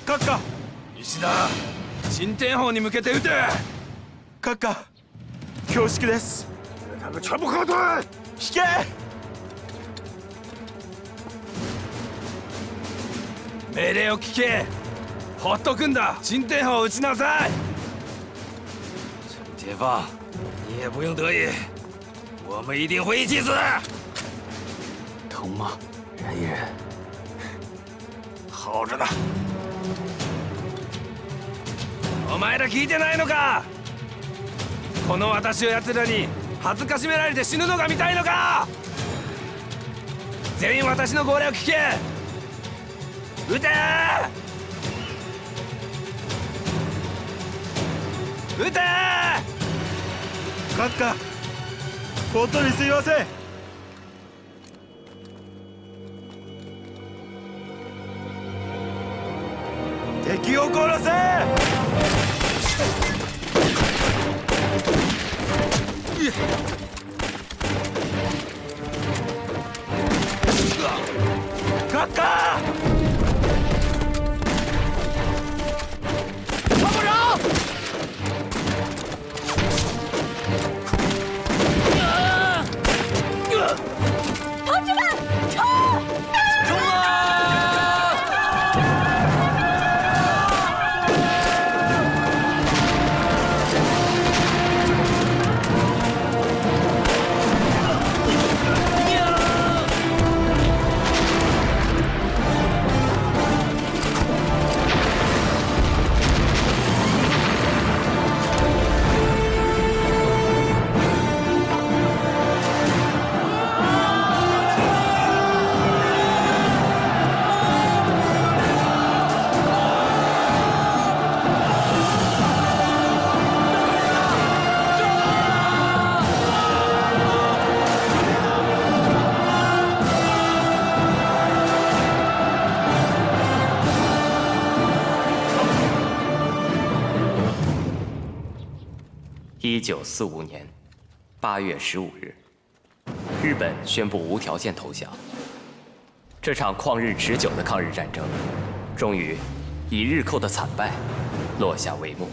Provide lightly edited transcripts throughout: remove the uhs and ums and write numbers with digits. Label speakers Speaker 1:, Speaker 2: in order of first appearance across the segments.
Speaker 1: 閣下、
Speaker 2: 石田、陳天砲に向けて撃て。
Speaker 1: 閣下、恐縮です。
Speaker 2: 他们全部后退！
Speaker 1: 引け！
Speaker 2: 命令を聞け。ほっとくんだ。陳天砲を撃ちなさい。陈天放，你也不用得意，我们一定会一起死。
Speaker 3: 疼吗？忍一忍。
Speaker 2: 好着呢。お前ら聞いてないのか？この私を奴らに恥ずかしめられて死ぬのが見たいのか？全員私の号令を聞け。撃て！撃て！
Speaker 1: 閣下、本当にすいません。敵を殺せ！閣下！
Speaker 3: 参谋长！
Speaker 4: 同志们，冲！
Speaker 3: 冲啊！1945
Speaker 5: 年8月15日，日本宣布无条件投降。这场旷日持久的抗日战争，终于以日寇的惨败落下帷幕。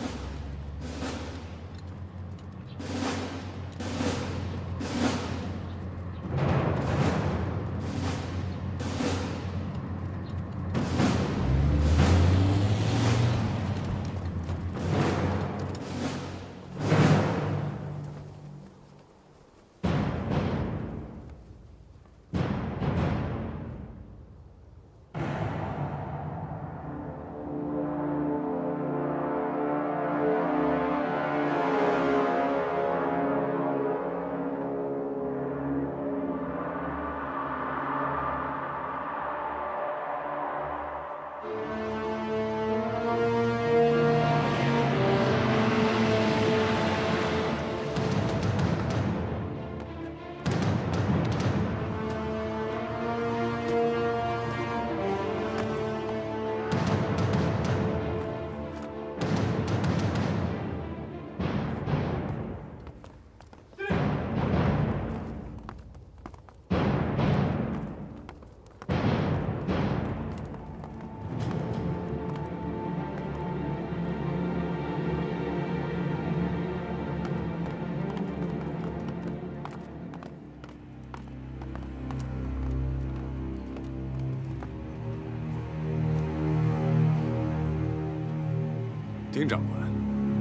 Speaker 2: 丁长官，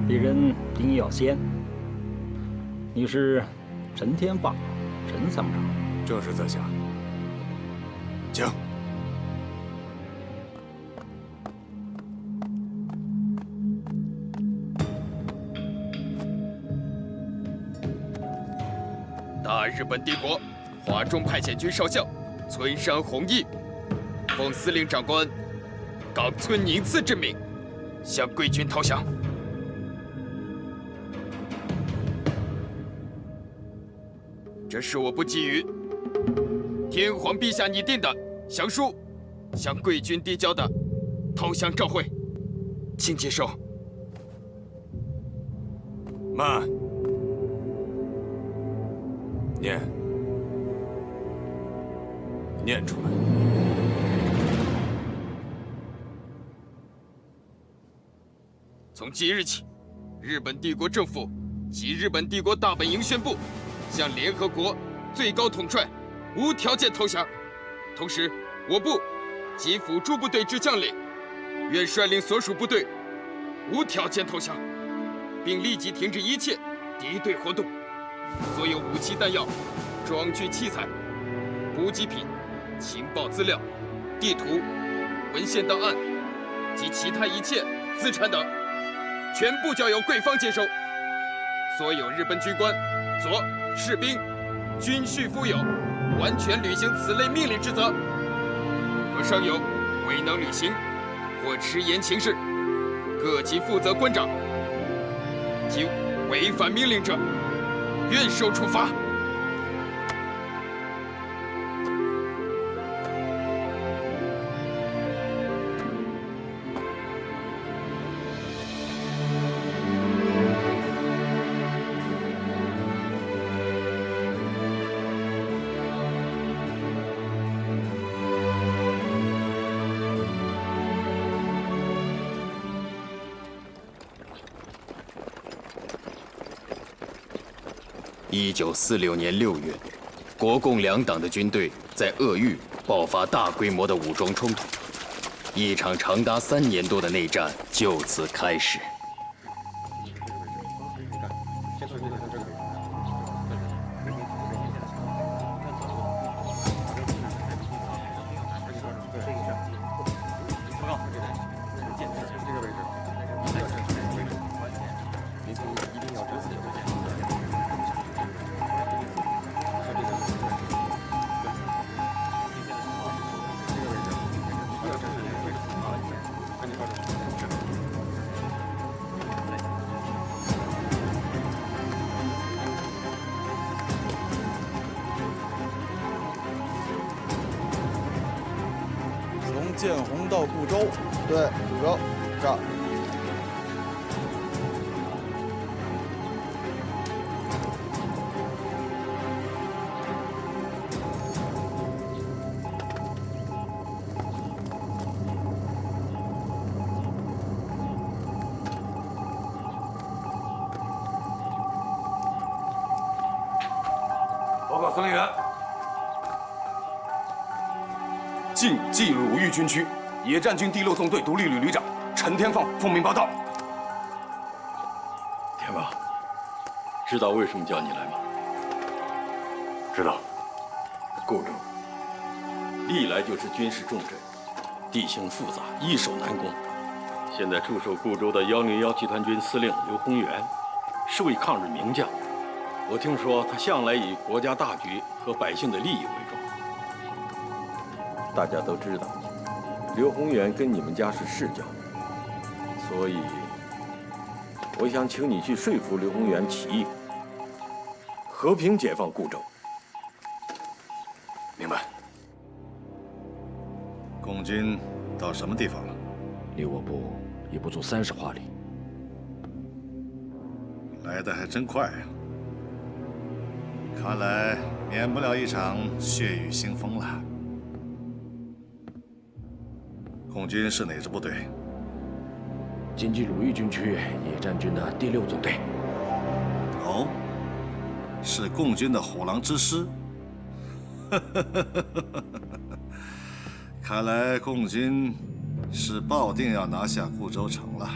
Speaker 6: 鄙人丁耀先。你是陈天霸，陈参谋长。
Speaker 2: 正是在下。请。
Speaker 7: 大日本帝国华中派遣军少将村山弘毅，奉司令长官冈村宁次之命，向贵军投降。这是我部给予天皇陛下拟定的降书，向贵军递交的投降照会，请接受。
Speaker 2: 慢。念出来。
Speaker 7: 从即日起，日本帝国政府及日本帝国大本营宣布，向联合国最高统帅无条件投降。同时，我部及辅助部队之将领，愿率领所属部队无条件投降，并立即停止一切敌对活动。所有武器弹药、装具器材、补给品、情报资料、地图、文献档案及其他一切资产等，全部交由贵方接收。所有日本军官、佐、士兵均须负有完全履行此类命令之责。若尚有未能履行或迟延情事，各级负责官长及违反命令者，愿受处罚。1946年6月，国共两党的军队在鄂豫爆发大规模的武装冲突，一场长达3年多的内战就此开始。
Speaker 1: 从建洪到固州，
Speaker 8: 对，固州这儿。
Speaker 9: 报告孙元，晋冀鲁豫军区野战军第6纵队独立旅旅长陈天放奉命报道。
Speaker 10: 天放，知道为什么叫你来吗？
Speaker 9: 知道。
Speaker 10: 固州历来就是军事重镇，地形复杂，易守难攻。现在驻守固州的101集团军司令刘宏元是位抗日名将。我听说他向来以国家大局和百姓的利益为重。大家都知道，刘宏元跟你们家是世交，所以我想请你去说服刘宏元起义，和平解放固州。
Speaker 9: 明白。
Speaker 1: 共军到什么地方了？
Speaker 11: 离我部也不足30华里。
Speaker 1: 来得还真快呀！看来免不了一场血雨腥风了。共军是哪支部队？
Speaker 11: 晋冀鲁豫军区野战军的第6纵队。
Speaker 1: 哦，是共军的虎狼之师。看来共军是抱定要拿下固州城了。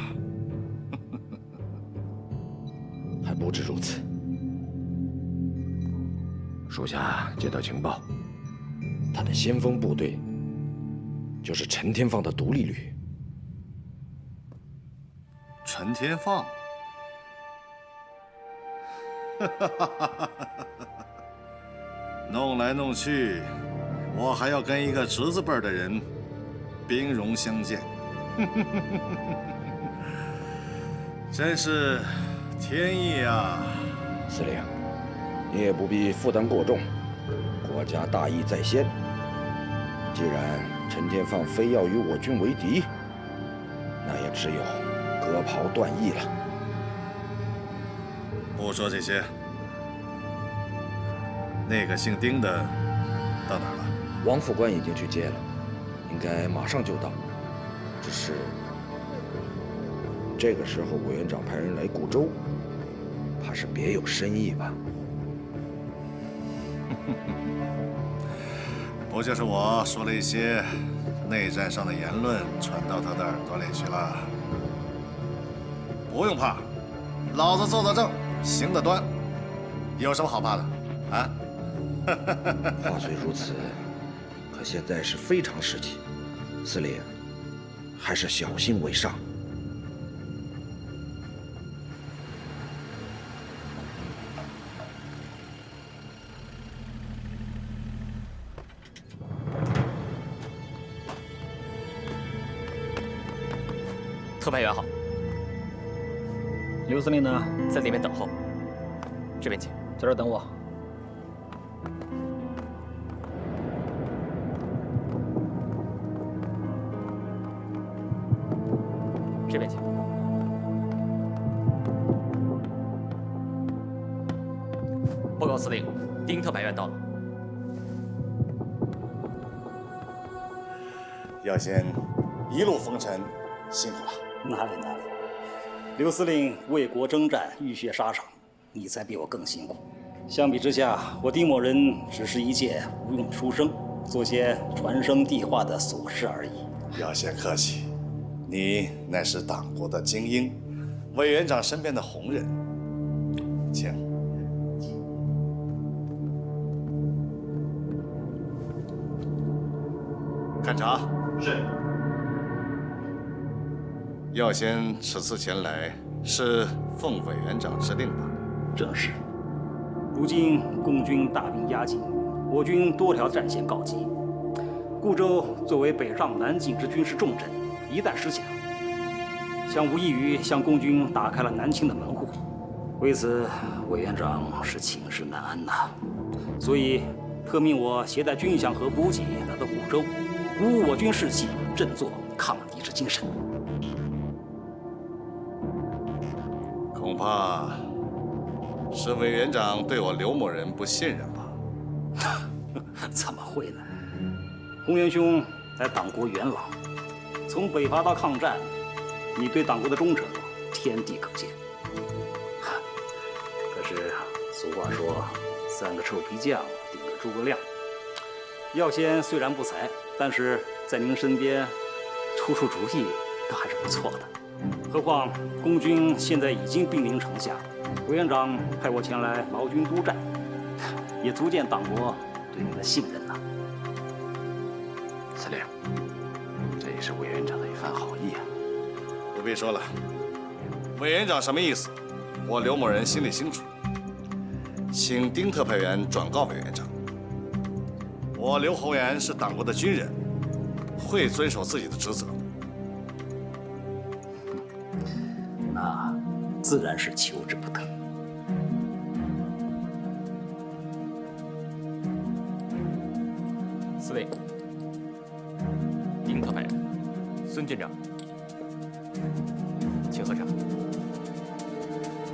Speaker 11: 还不止如此。属下接到情报，他的先锋部队就是陈天放的独立旅。
Speaker 1: 陈天放，弄来弄去，我还要跟一个侄子辈儿的人兵戎相见，真是天意啊！
Speaker 11: 司令，你也不必负担过重，国家大义在先。既然陈天放非要与我军为敌，那也只有割袍断义了。
Speaker 1: 不说这些，那个姓丁的到哪儿了？
Speaker 11: 王副官已经去接了，应该马上就到。只是这个时候委员长派人来固州，怕是别有深意吧？
Speaker 1: 不就是我说了一些内战上的言论传到他的耳朵里去了？不用怕，老子坐得正，行得端，有什么好怕的？啊？
Speaker 11: 话虽如此，可现在是非常时期，司令还是小心为上。
Speaker 5: 特派员好，
Speaker 6: 刘司令呢？
Speaker 5: 在里面等候。这边请。
Speaker 6: 在这儿等我。
Speaker 5: 这边请。报告司令，丁特派员到了。
Speaker 1: 耀先一路风尘，辛苦了。
Speaker 6: 哪里，刘司令为国征战，浴血沙场，你才比我更辛苦。相比之下，我丁某人只是一介无用书生，做些传声递话的琐事而已。
Speaker 1: 耀先客气，你乃是党国的精英，委员长身边的红人，请。勘察。是。耀先此次前来是奉委员长之令吧？
Speaker 6: 正是。如今共军大兵压境，我军多条战线告急。固州作为北上南进之军事重镇，一旦失响，将无异于向共军打开了南侵的门户。为此，委员长是寝食难安呐。所以，特命我携带军饷和补给来到固州，鼓舞我军士气，振作抗敌之精神。
Speaker 1: 恐怕是委员长对我刘某人不信任吧？
Speaker 6: 怎么会呢？洪元兄在党国元老，从北伐到抗战，你对党国的忠诚，天地可见。可是俗话说，三个臭皮匠顶个诸葛亮。耀先虽然不才，但是在您身边出主意，倒还是不错的。何况共军现在已经兵临城下，委员长派我前来劳军督战，也足见党国对你的信任呐。
Speaker 3: 司令，这也是委员长的一番好意啊。
Speaker 1: 不必说了，委员长什么意思，我刘某人心里清楚。请丁特派员转告委员长，我刘宏元是党国的军人，会遵守自己的职责。
Speaker 6: 那自然是求之不得。
Speaker 5: 司令，丁特派员，孙军长，请喝茶。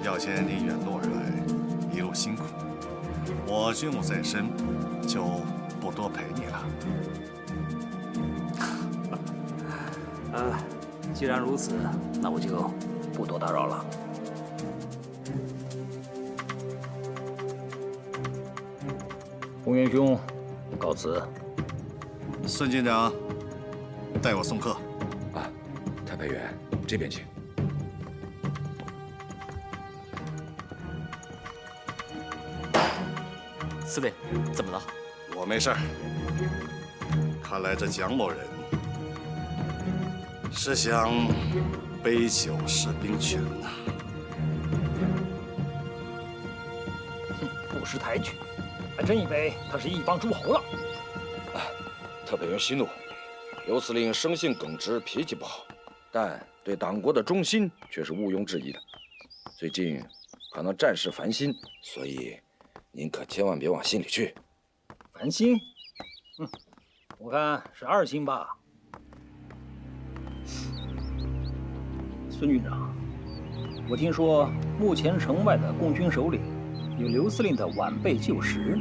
Speaker 1: 耀先你远路而来，一路辛苦，我军务在身，就不多陪你了。
Speaker 6: 既然如此，那我就不多打扰了。洪元兄，告辞。
Speaker 1: 孙军长，代我送客。
Speaker 11: 啊，特派员这边请。
Speaker 5: 司令，怎么了？
Speaker 1: 我没事儿。看来这蒋某人是想杯酒释兵权呐。
Speaker 6: 哼，不识抬举，还真以为他是一帮诸侯了。
Speaker 11: 特派员息怒，刘司令生性耿直，脾气不好，但对党国的忠心却是毋庸置疑的。最近可能战事烦心，所以您可千万别往心里去。
Speaker 6: 烦心？我看是二心吧。孙军长，我听说目前城外的共军首领有刘司令的晚辈旧识。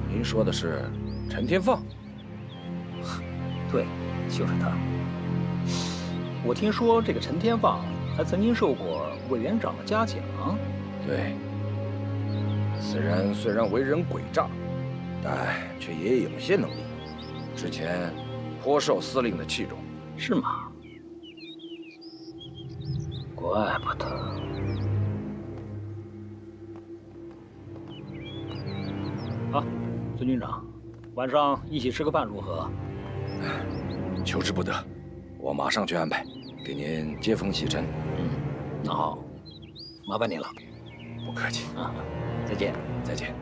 Speaker 11: 您说的是陈天放？
Speaker 6: 对，就是他。我听说这个陈天放还曾经受过委员长的嘉奖。
Speaker 11: 对，此人虽然为人诡诈，但却也有些能力。之前颇受司令的器重。
Speaker 6: 是吗？怪不得。好，孙军长，晚上一起吃个饭如何？
Speaker 11: 求之不得，我马上去安排，给您接风洗尘。
Speaker 6: 那好，麻烦您了。
Speaker 11: 不客气
Speaker 6: 啊，再见。
Speaker 11: 再见。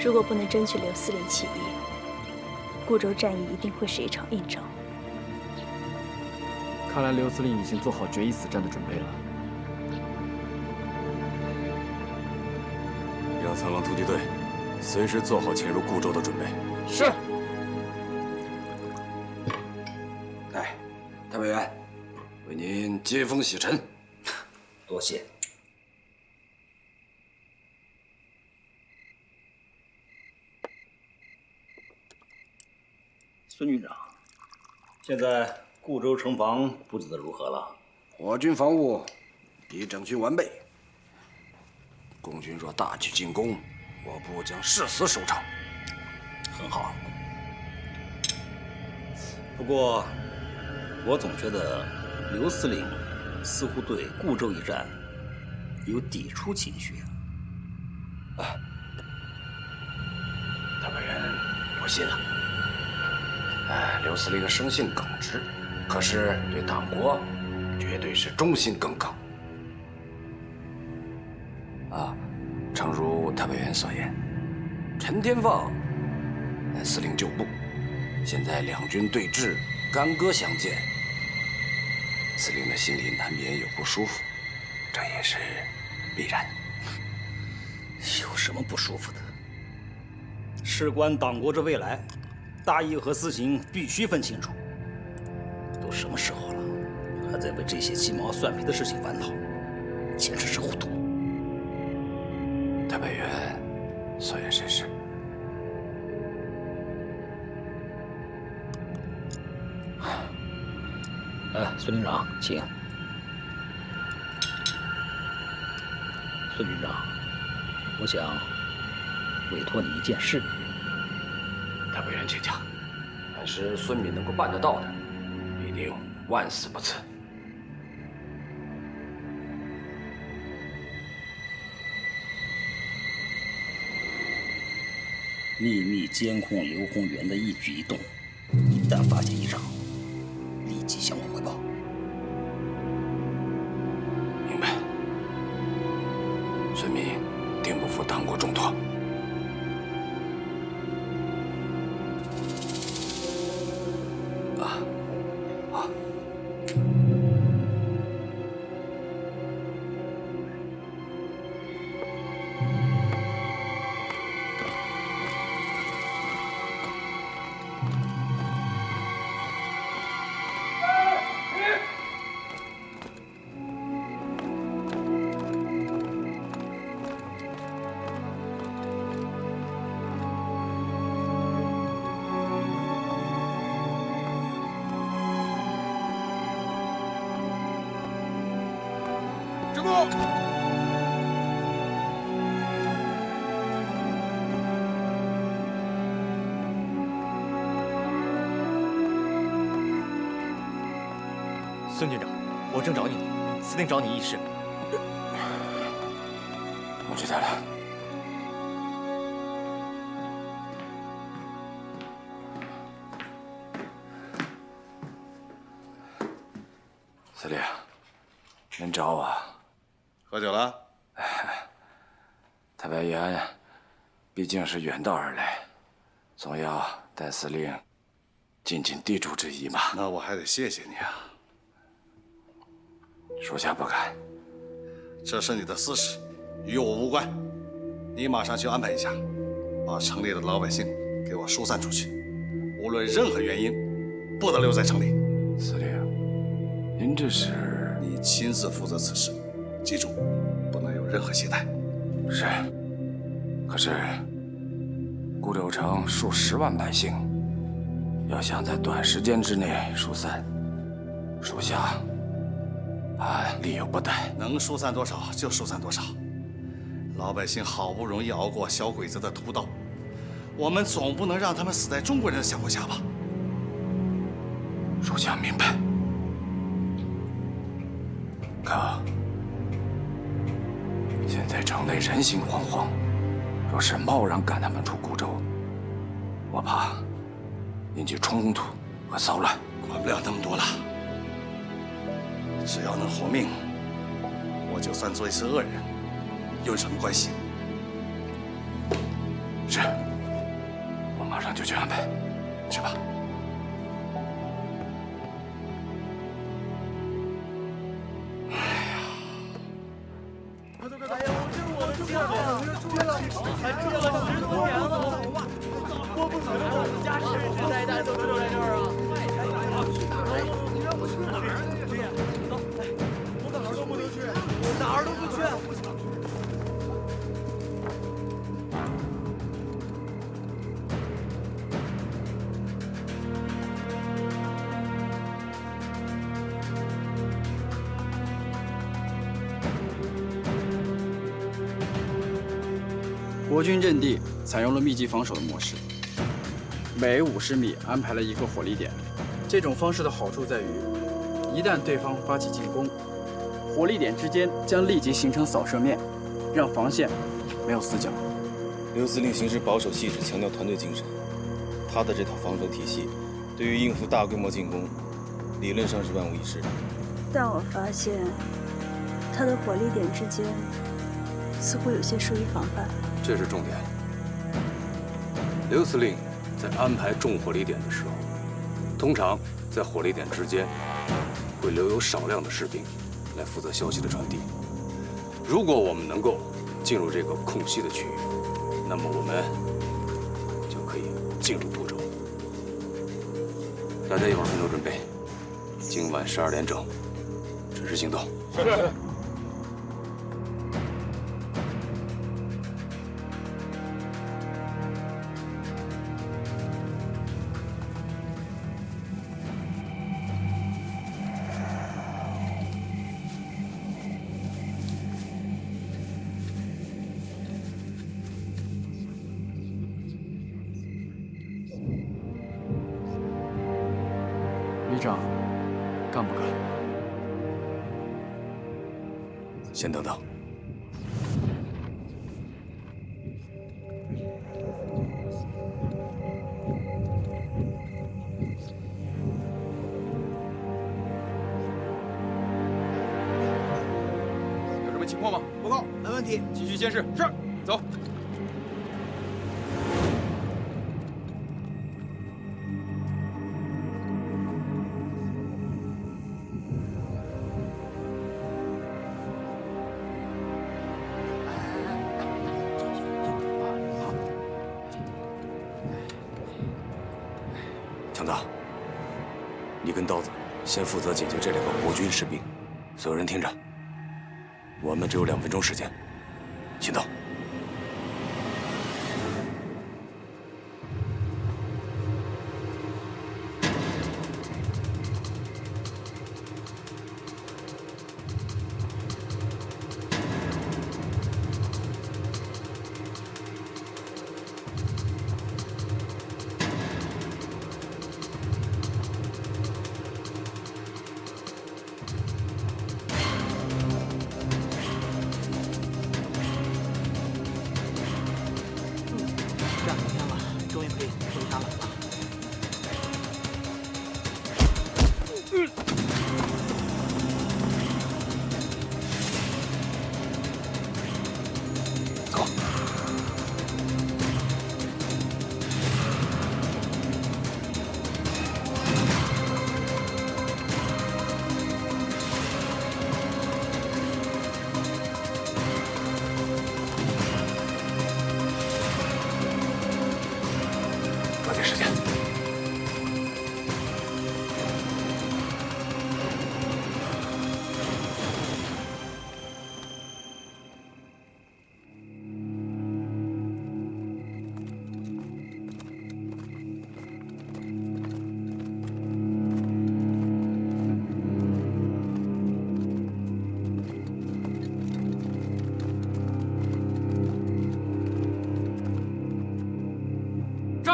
Speaker 4: 如果不能争取刘司令起义，固州战役一定会是一场硬仗。
Speaker 3: 看来刘司令已经做好决一死战的准备了。
Speaker 9: 让苍狼突击队随时做好潜入固州的准备。
Speaker 11: 是。来，太委员，为您接风洗尘。
Speaker 6: 多谢。孙军长，现在固州城防布置的如何了？
Speaker 11: 我军防务已整军完备。共军若大举进攻，我部将誓死守城。
Speaker 6: 很好。不过，我总觉得刘司令似乎对固州一战有抵触情绪。
Speaker 11: 太委员多心了。刘司令生性耿直，可是对党国绝对是忠心耿耿。诚如太委员所言，陈天放乃司令旧部，现在两军对峙，干戈相见，司令的心里难免有不舒服，这也是必然。
Speaker 6: 有什么不舒服的？事关党国之未来，大义和私情必须分清楚。都什么时候了，还在为这些鸡毛蒜皮的事情烦恼，简直是糊涂。
Speaker 11: 太委员所言甚是。
Speaker 6: 孙军长，请。孙军长，我想委托你一件事。
Speaker 11: 太委员请讲，凡是孙敏能够办得到的，必定万死不辞。
Speaker 6: 秘密监控刘洪元的一举一动，一旦发现异常，立即向我汇报。
Speaker 11: 明白。孙敏定不负党国重托。
Speaker 5: 孙军长，我正找你呢，司令找你议事。
Speaker 11: 我知道了。司令，您找我？
Speaker 1: 喝酒了？
Speaker 11: 太委员毕竟是远道而来，总要代司令尽尽地主之谊嘛。
Speaker 1: 那我还得谢谢你啊。
Speaker 11: 属下不敢。
Speaker 1: 这是你的私事，与我无关。你马上去安排一下，把城里的老百姓给我疏散出去，无论任何原因，不得留在城里。
Speaker 11: 司令，您这是……
Speaker 1: 你亲自负责此事，记住，不能有任何懈怠。
Speaker 11: 是。可是，固州城数10万百姓，要想在短时间之内疏散，属下力有不逮。
Speaker 1: 能疏散多少就疏散多少。老百姓好不容易熬过小鬼子的屠刀，我们总不能让他们死在中国人的香火下吧？
Speaker 11: 属下明白。可现在城内人心惶惶，若是贸然赶他们出固州，我怕引起冲突和骚乱。
Speaker 1: 管不了那么多了，只要能活命，我就算做一次恶人，有什么关系？
Speaker 11: 是，我马上就去安排。去吧。
Speaker 3: 国军阵地采用了密集防守的模式，每50米安排了一个火力点。这种方式的好处在于，一旦对方发起进攻，火力点之间将立即形成扫射面，让防线没有死角。
Speaker 12: 刘司令行事保守细致，强调团队精神。他的这套防守体系，对于应付大规模进攻，理论上是万无一失。
Speaker 4: 但我发现，他的火力点之间似乎有些疏于防范。
Speaker 13: 这是重点。刘司令在安排重火力点的时候，通常在火力点之间会留有少量的士兵来负责消息的传递。如果我们能够进入这个空隙的区域，那么我们就可以进入固州。大家一会儿分头准备，今晚12点整，准时行动。是。
Speaker 3: 旅长，干不干？
Speaker 13: 先等等。
Speaker 7: 有什么情况吗？报告，没问题。继续监视。是，走。
Speaker 13: 强子，你跟刀子先负责解决这2个国军士兵。所有人听着，我们只有2分钟时间，行动。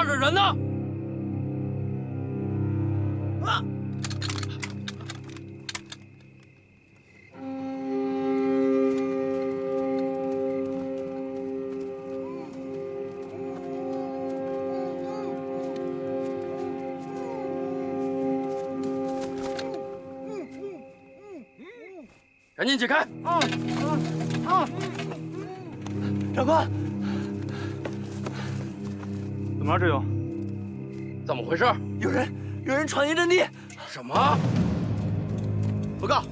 Speaker 5: 儿的人呢？啊！
Speaker 3: 赶紧解开！
Speaker 5: 长官，
Speaker 3: 怎么了，志勇？怎么回事？
Speaker 5: 有人闯进阵地！
Speaker 3: 什么？
Speaker 14: 报告，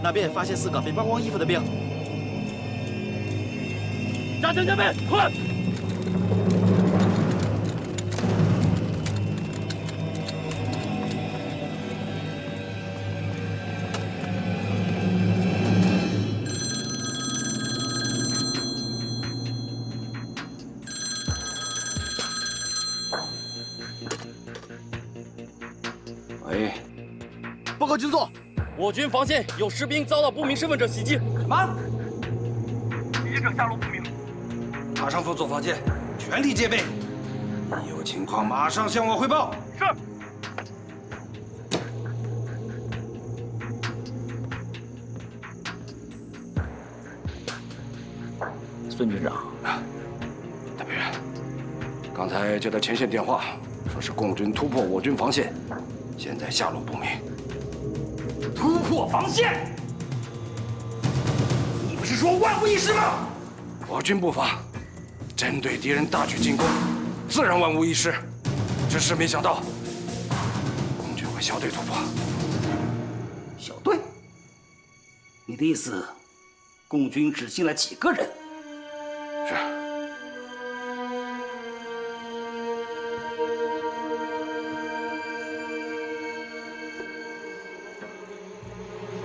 Speaker 14: 那边发现4个被扒光衣服的兵。
Speaker 5: 加强戒备，快！
Speaker 3: 喂，
Speaker 14: 报告军座，我军防线有士兵遭到不明身份者袭击。
Speaker 3: 什么？
Speaker 14: 袭击者下落不明。
Speaker 3: 马上封锁防线，全力戒备。有情况马上向我汇报。
Speaker 14: 是。
Speaker 6: 孙军长，
Speaker 11: 大北元，刚才接到前线电话，说是共军突破我军防线，现在下落不明。
Speaker 14: 突破防线？你不是说万无一失吗？
Speaker 11: 我军步伐针对敌人大举进攻，自然万无一失。只是没想到，共军会小队突破。
Speaker 6: 小队？你的意思，共军只进来几个人？
Speaker 11: 是。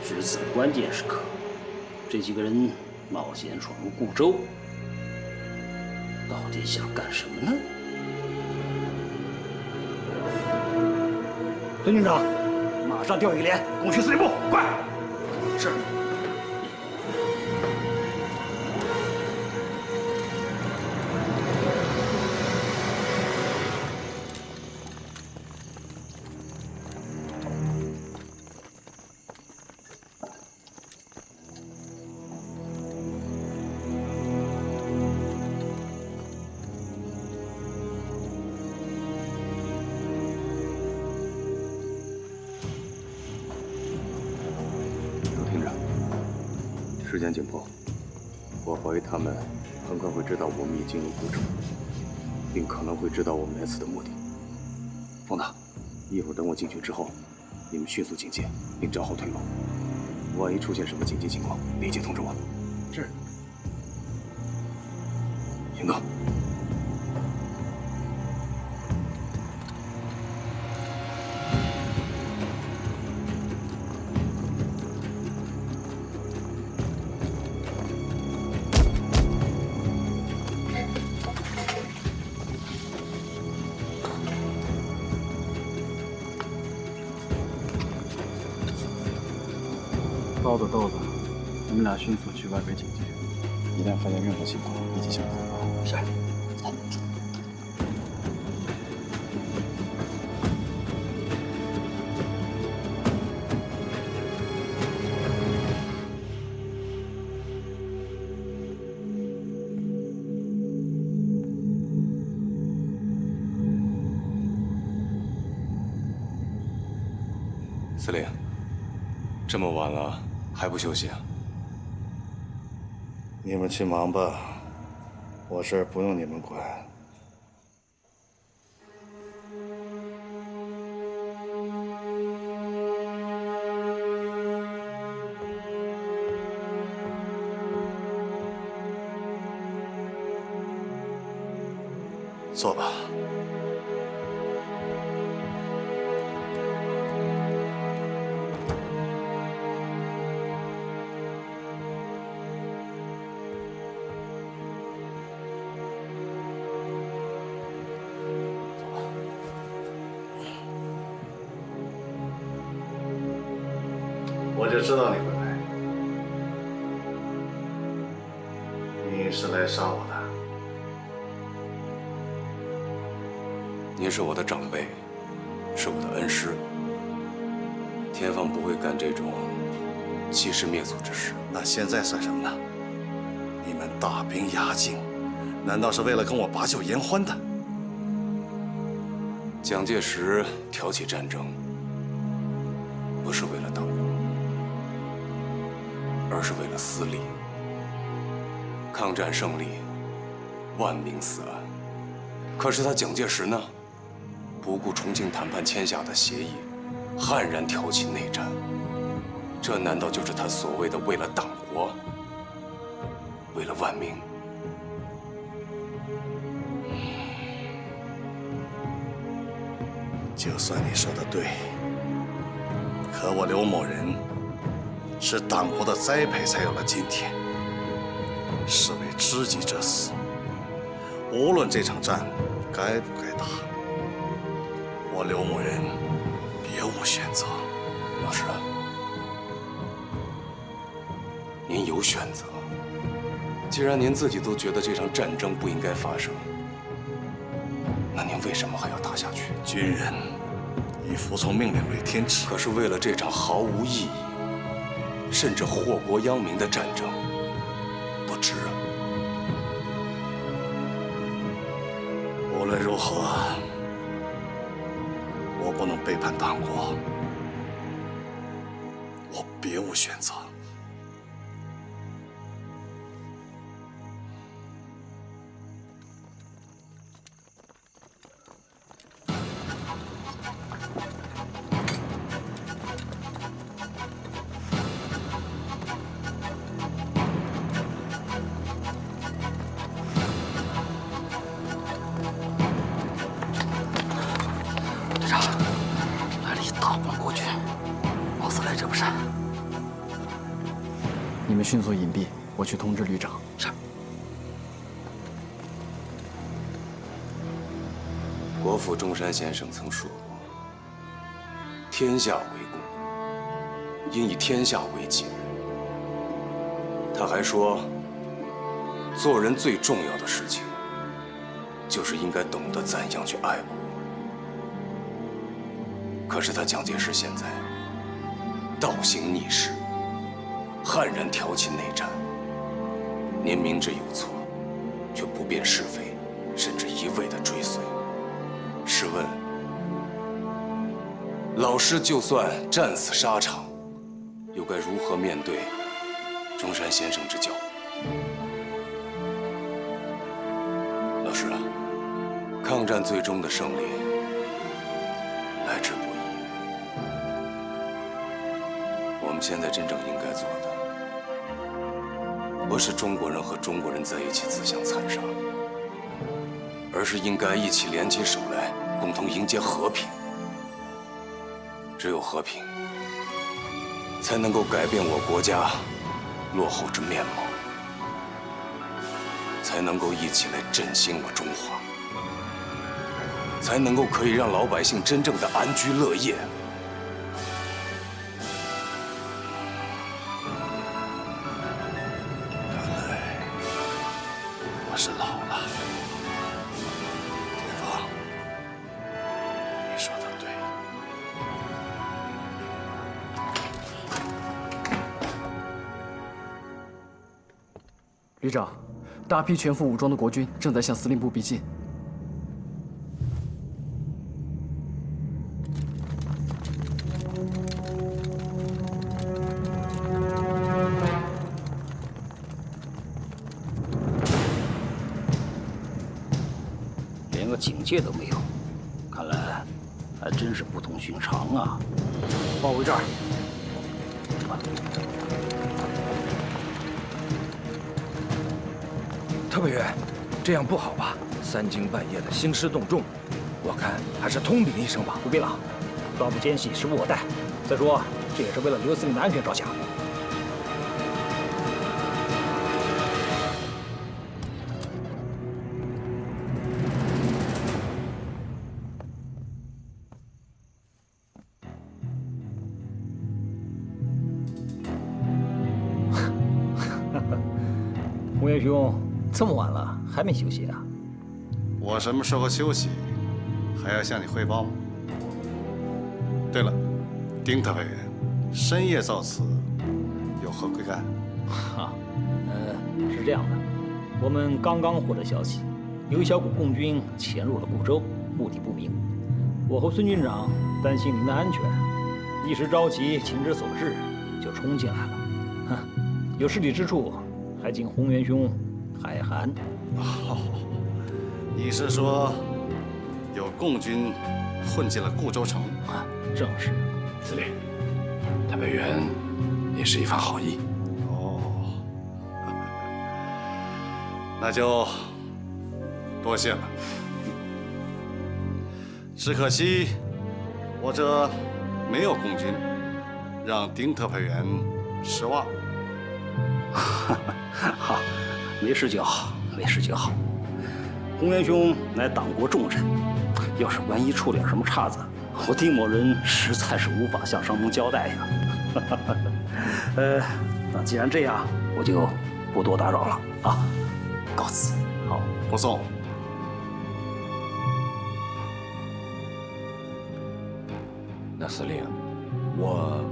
Speaker 6: 值此关键时刻，这几个人冒险闯入固州，到底想干什么呢？孙军长，马上调一连攻去司令部，快！
Speaker 11: 是。
Speaker 13: 时间紧迫，我怀疑他们很快会知道我们已进入固州，并可能会知道我们来此的目的。方大，一会儿等我进去之后，你们迅速警戒，并找好退路。万一出现什么紧急情况，立即通知我。
Speaker 11: 是。
Speaker 13: 行动。
Speaker 3: 豆子，你们俩迅速去外围警戒，一旦发现任何情况，立即向我汇报。
Speaker 11: 是。
Speaker 9: 司令，这么晚了还不休息啊？
Speaker 1: 你们去忙吧，我事儿不用你们管。坐吧。我就知道你会来，你是来杀我的。
Speaker 13: 您是我的长辈，是我的恩师。天放不会干这种欺师灭祖之事。
Speaker 1: 那现在算什么呢？你们大兵压境，难道是为了跟我把酒言欢的？
Speaker 13: 蒋介石挑起战争，不是为了党国，而是为了私利。抗战胜利，万民死安。可是他蒋介石呢，不顾重庆谈判签下的协议，悍然挑起内战。这难道就是他所谓的为了党国，为了万民？
Speaker 1: 就算你说的对，可我刘某人是党国的栽培才有了今天，是为知己者死。无论这场战该不该打，我刘某人别无选择。
Speaker 13: 老师，您有选择。既然您自己都觉得这场战争不应该发生，那您为什么还要打下去？
Speaker 1: 军人以服从命令为天职，
Speaker 13: 可是为了这场毫无意义，甚至祸国殃民的战争，不值啊！
Speaker 1: 无论如何，我不能背叛党国，我别无选择。
Speaker 3: 你们迅速隐蔽，我去通知旅长。
Speaker 13: 是。国父中山先生曾说过：“天下为公，应以天下为己。”他还说，做人最重要的事情，就是应该懂得怎样去爱国。可是他蒋介石现在倒行逆施，悍然挑起内战。您明知有错，却不辨是非，甚至一味的追随。试问，老师就算战死沙场，又该如何面对中山先生之教？老师啊，抗战最终的胜利来之不易。我们现在真正应该做的，不是中国人和中国人在一起自相残杀，而是应该一起联起手来，共同迎接和平。只有和平，才能够改变我国家落后之面貌，才能够一起来振兴我中华，才能够可以让老百姓真正的安居乐业。
Speaker 1: 我是老了，天放，你说的对。
Speaker 3: 旅长，大批全副武装的国军正在向司令部逼近。
Speaker 6: 连个警戒都没有，看来还真是不同寻常啊！包围这儿，是吧？
Speaker 15: 特派员，这样不好吧？三更半夜的兴师动众，我看还是通禀一声吧。
Speaker 6: 不必了，高部奸细时不我待。再说，这也是为了刘司令的安全着想。洪元兄，这么晚了还没休息啊？
Speaker 1: 我什么时候休息，还要向你汇报吗？对了，丁特派员，深夜造此，有何贵干？
Speaker 6: 哈，是这样的，我们刚刚获得消息，有一小股共军潜入了固州，目的不明。我和孙军长担心您的安全，一时着急，情之所至，就冲进来了。哼，有失礼之处，还请洪元兄海涵。
Speaker 1: 哦，你是说有共军混进了固州城？
Speaker 6: 啊，正是。
Speaker 3: 司令，太北元也是一番好意。
Speaker 1: 哦，那就多谢了。只可惜我这没有共军，让丁特派员失望。
Speaker 6: 好，没事就好，没事就好。洪元兄乃党国重臣，要是万一出点什么岔子，我丁某人实在是无法向上峰交代呀。那既然这样，我就不多打扰了啊，告辞。
Speaker 1: 好，不送。
Speaker 15: 那司令，我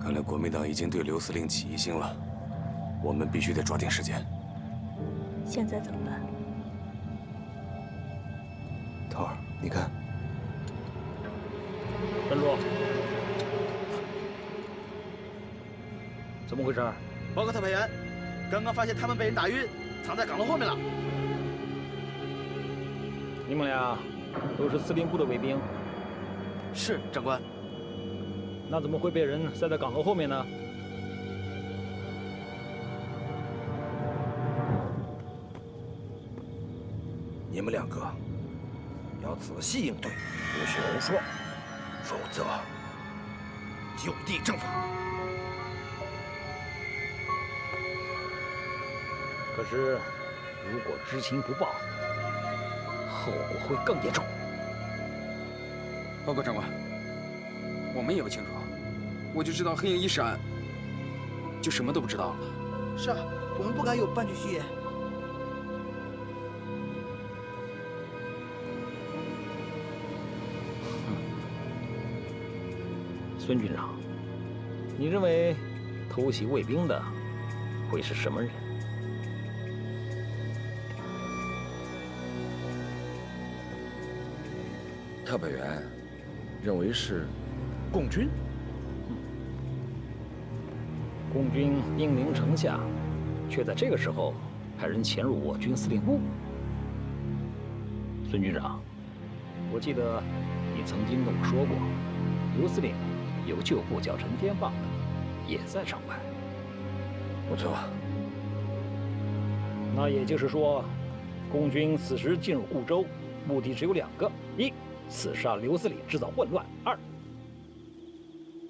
Speaker 13: 看来国民党已经对刘司令起疑心了，我们必须得抓紧时间。
Speaker 4: 现在怎么办？
Speaker 13: 头儿，你看，
Speaker 6: 站住！怎么回事？
Speaker 14: 报告特派员，刚刚发现他们被人打晕，藏在岗楼后面了。
Speaker 6: 你们俩都是司令部的卫兵？
Speaker 14: 是，长官。
Speaker 6: 那怎么会被人塞在岗楼后面呢？
Speaker 15: 你们两个要仔细应对，不许胡说，否则就地正法。
Speaker 6: 可是，如果知情不报，后果会更严重。
Speaker 7: 报告长官，我们也不清楚，我就知道黑影一闪，就什么都不知道了。
Speaker 14: 是啊，我们不敢有半句虚言。
Speaker 6: 孙军长，你认为偷袭卫兵的会是什么人？
Speaker 15: 特派员认为是共军。
Speaker 6: 共军兵临城下，却在这个时候派人潜入我军司令部。孙军长，我记得你曾经跟我说过，刘司令有旧部叫陈天放的，也在城外。
Speaker 15: 不错。
Speaker 6: 那也就是说，共军此时进入固州，目的只有两个：一，刺杀刘司令，制造混乱；二，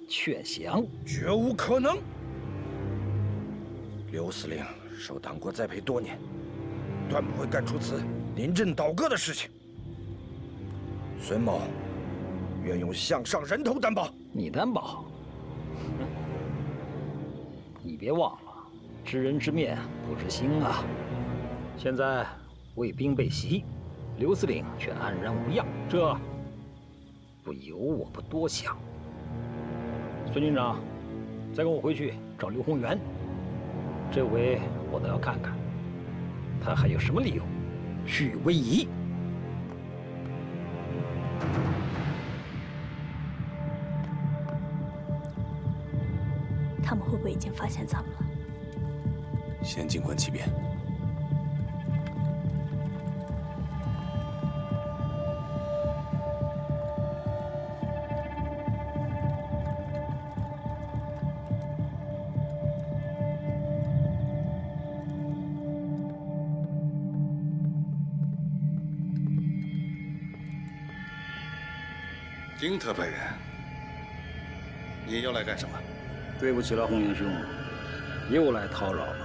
Speaker 6: 劝降。
Speaker 15: 绝无可能。刘司令受党国栽培多年，断不会干出此临阵倒戈的事情。孙某愿用项上人头担保。
Speaker 6: 你担保？你别忘了，知人知面不知心啊！现在卫兵被袭，刘司令却安然无恙，这不由我不多想。孙军长，再跟我回去找刘洪元。这回我倒要看看，他还有什么理由去威仪。
Speaker 4: 他们会不会已经发现咱们了？
Speaker 13: 先静观其变。
Speaker 1: 丁特派员，你又来干什么？
Speaker 6: 对不起了，红元兄，又来叨扰了。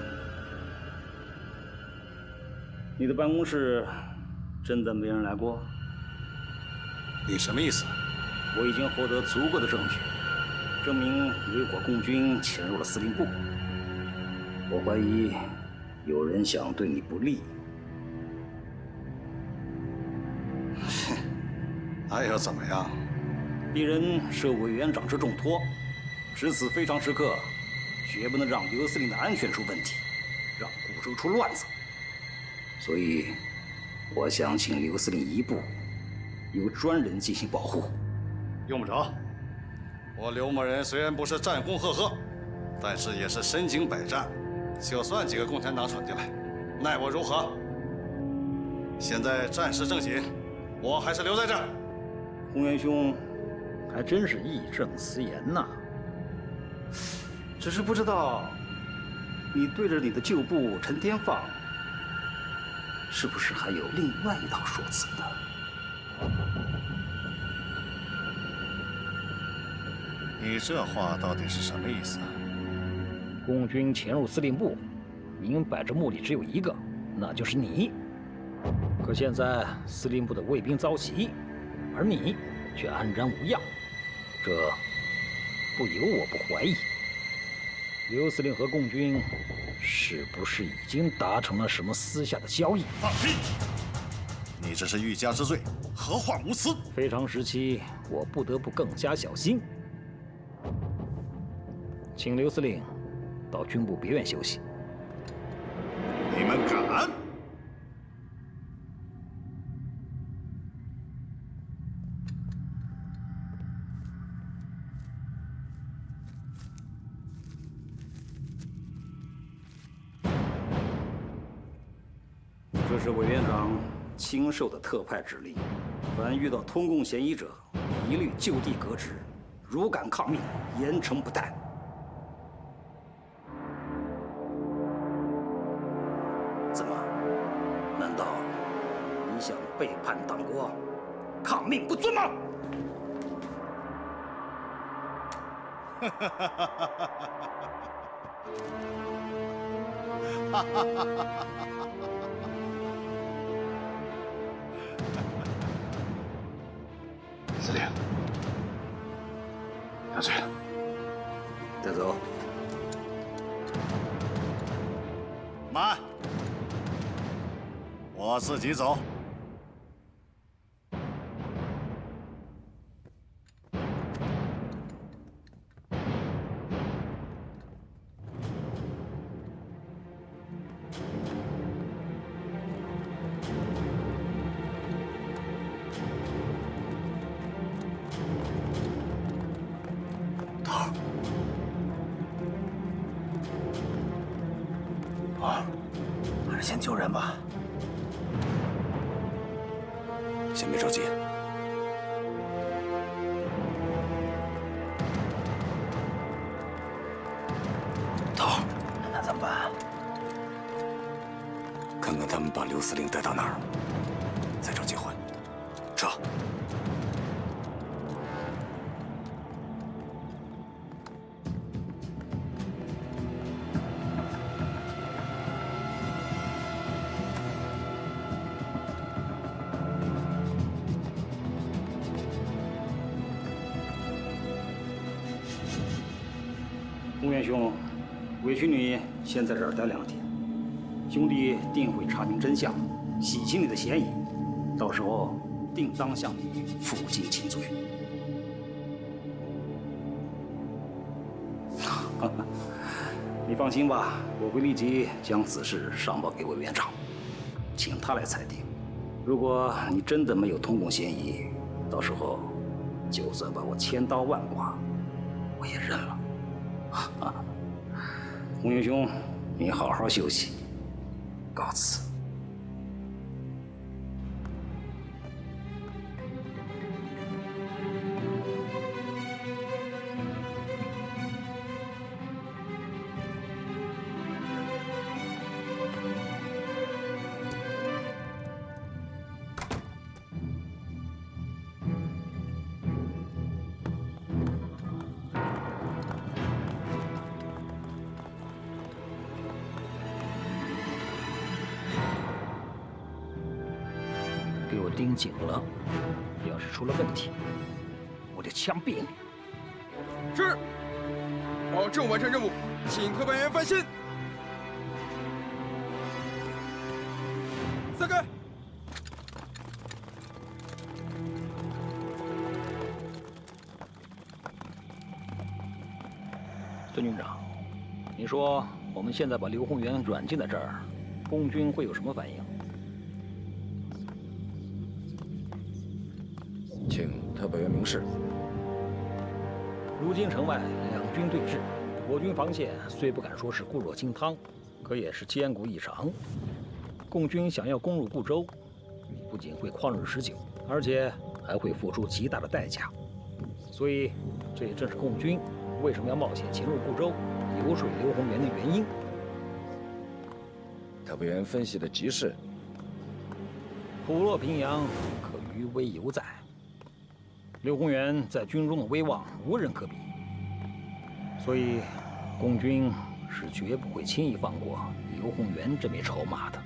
Speaker 6: 你的办公室真的没人来过？
Speaker 1: 你什么意思？
Speaker 6: 我已经获得足够的证据，证明伪国共军潜入了司令部。我怀疑有人想对你不利。
Speaker 1: 那又怎么样？
Speaker 6: 鄙人受委员长之重托，值此非常时刻，绝不能让刘司令的安全出问题，让固州出乱子。所以，我想请刘司令一步，由专人进行保护。
Speaker 1: 用不着。我刘某人虽然不是战功赫赫，但是也是身经百战，就算几个共产党闯进来，奈我如何？现在战事正紧，我还是留在这儿。
Speaker 6: 洪元兄，还真是义正辞严呐。只是不知道，你对着你的旧部陈天放，是不是还有另外一套说辞呢？
Speaker 1: 你这话到底是什么意思？
Speaker 6: 共军潜入司令部，明摆着目的只有一个，那就是你。可现在司令部的卫兵遭袭，而你却安然无恙，这不由我不怀疑，刘司令和共军是不是已经达成了什么私下的交易？
Speaker 1: 放屁！你这是欲加之罪，何患无辞？
Speaker 6: 非常时期，我不得不更加小心。请刘司令到军部别院休息。
Speaker 1: 你们敢？
Speaker 6: 这是委员长亲授的特派指令，凡遇到通共嫌疑者，一律就地革职，如敢抗命，严惩不贷。怎么？难道你想背叛党国，抗命不遵吗？
Speaker 1: 哈哈哈哈哈哈！司令，喝醉了，
Speaker 6: 带走。
Speaker 1: 慢，我自己走。
Speaker 14: 还是先救人吧。
Speaker 13: 先别着急。
Speaker 14: 头，那怎么办？
Speaker 13: 看看他们把刘司令带到哪儿，再找机会撤。
Speaker 6: 公元兄，委屈你先在这儿待2天，兄弟定会查明真相，洗清你的嫌疑，到时候定当向你负荆请罪。你放心吧，我会立即将此事上报给委员长，请他来裁定。如果你真的没有通共嫌疑，到时候就算把我千刀万剐，我也认了。洪元兄，你好好休息，告辞。给我盯紧了，要是出了问题，我就枪毙你。
Speaker 7: 是，保证完成任务，请特派员翻新。散开。
Speaker 6: 孙军长，你说我们现在把刘宏元软禁在这儿，共军会有什么反应？
Speaker 11: 请特派员明示。
Speaker 6: 如今城外两军对峙，我军防线虽不敢说是固若金汤，可也是坚固异常。共军想要攻入固州，不仅会旷日持久，而且还会付出极大的代价。所以，这也正是共军为什么要冒险潜入固州，游说刘宏元的原因。
Speaker 11: 特派员分析的极是。
Speaker 6: 虎落平阳，可余威犹在。刘宏元在军中的威望无人可比，所以共军是绝不会轻易放过刘宏元这枚筹码的。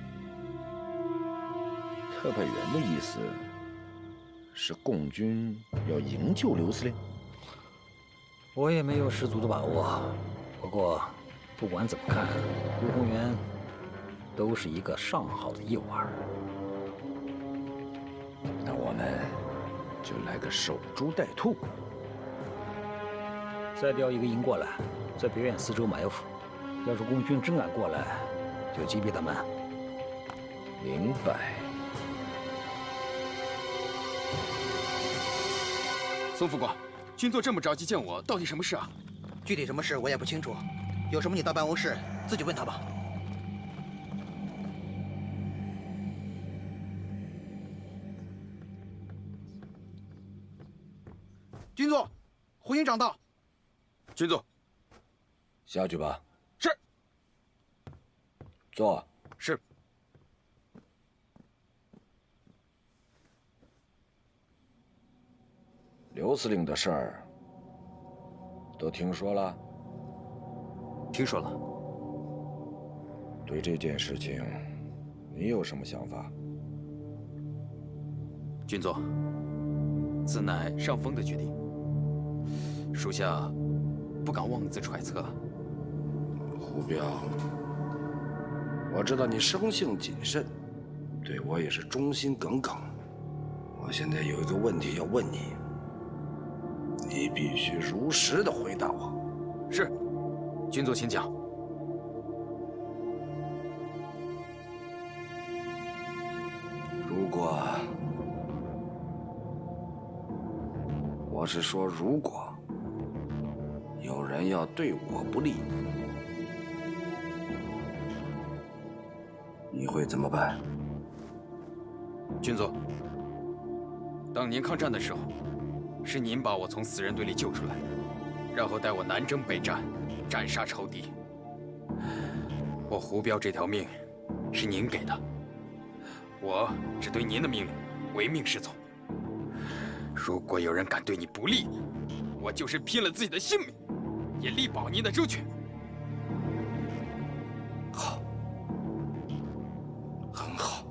Speaker 11: 特派员的意思是共军要营救刘司令？
Speaker 6: 我也没有十足的把握，不过不管怎么看，刘宏元都是一个上好的诱饵。
Speaker 11: 那我们就来个守株待兔，
Speaker 6: 再调一个营过来，在别院四周埋伏。要是共军真敢过来，就击毙他们。
Speaker 11: 明白。
Speaker 7: 松副官，军座这么着急见我，到底什么事啊？
Speaker 14: 具体什么事我也不清楚，有什么你到办公室自己问他吧。军座，胡营长到。
Speaker 7: 军座，
Speaker 11: 下去吧。
Speaker 7: 是。
Speaker 11: 坐。
Speaker 7: 是。
Speaker 11: 刘司令的事儿都听说了？
Speaker 5: 听说了。
Speaker 11: 对这件事情，你有什么想法？
Speaker 5: 军座，此乃上峰的决定，属下不敢妄自揣测。
Speaker 11: 胡彪，我知道你生性谨慎，对我也是忠心耿耿。我现在有一个问题要问你，你必须如实的回答我。
Speaker 5: 是，军座请讲。
Speaker 11: 如果，我是说，如果有人要对我不利，你会怎么办？
Speaker 5: 军座，当年抗战的时候，是您把我从死人堆里救出来，然后带我南征北战，斩杀仇敌。我胡彪这条命是您给的，我只对您的命令唯命是从。如果有人敢对你不利，我就是拼了自己的性命，也力保您的周全。
Speaker 11: 好，很好。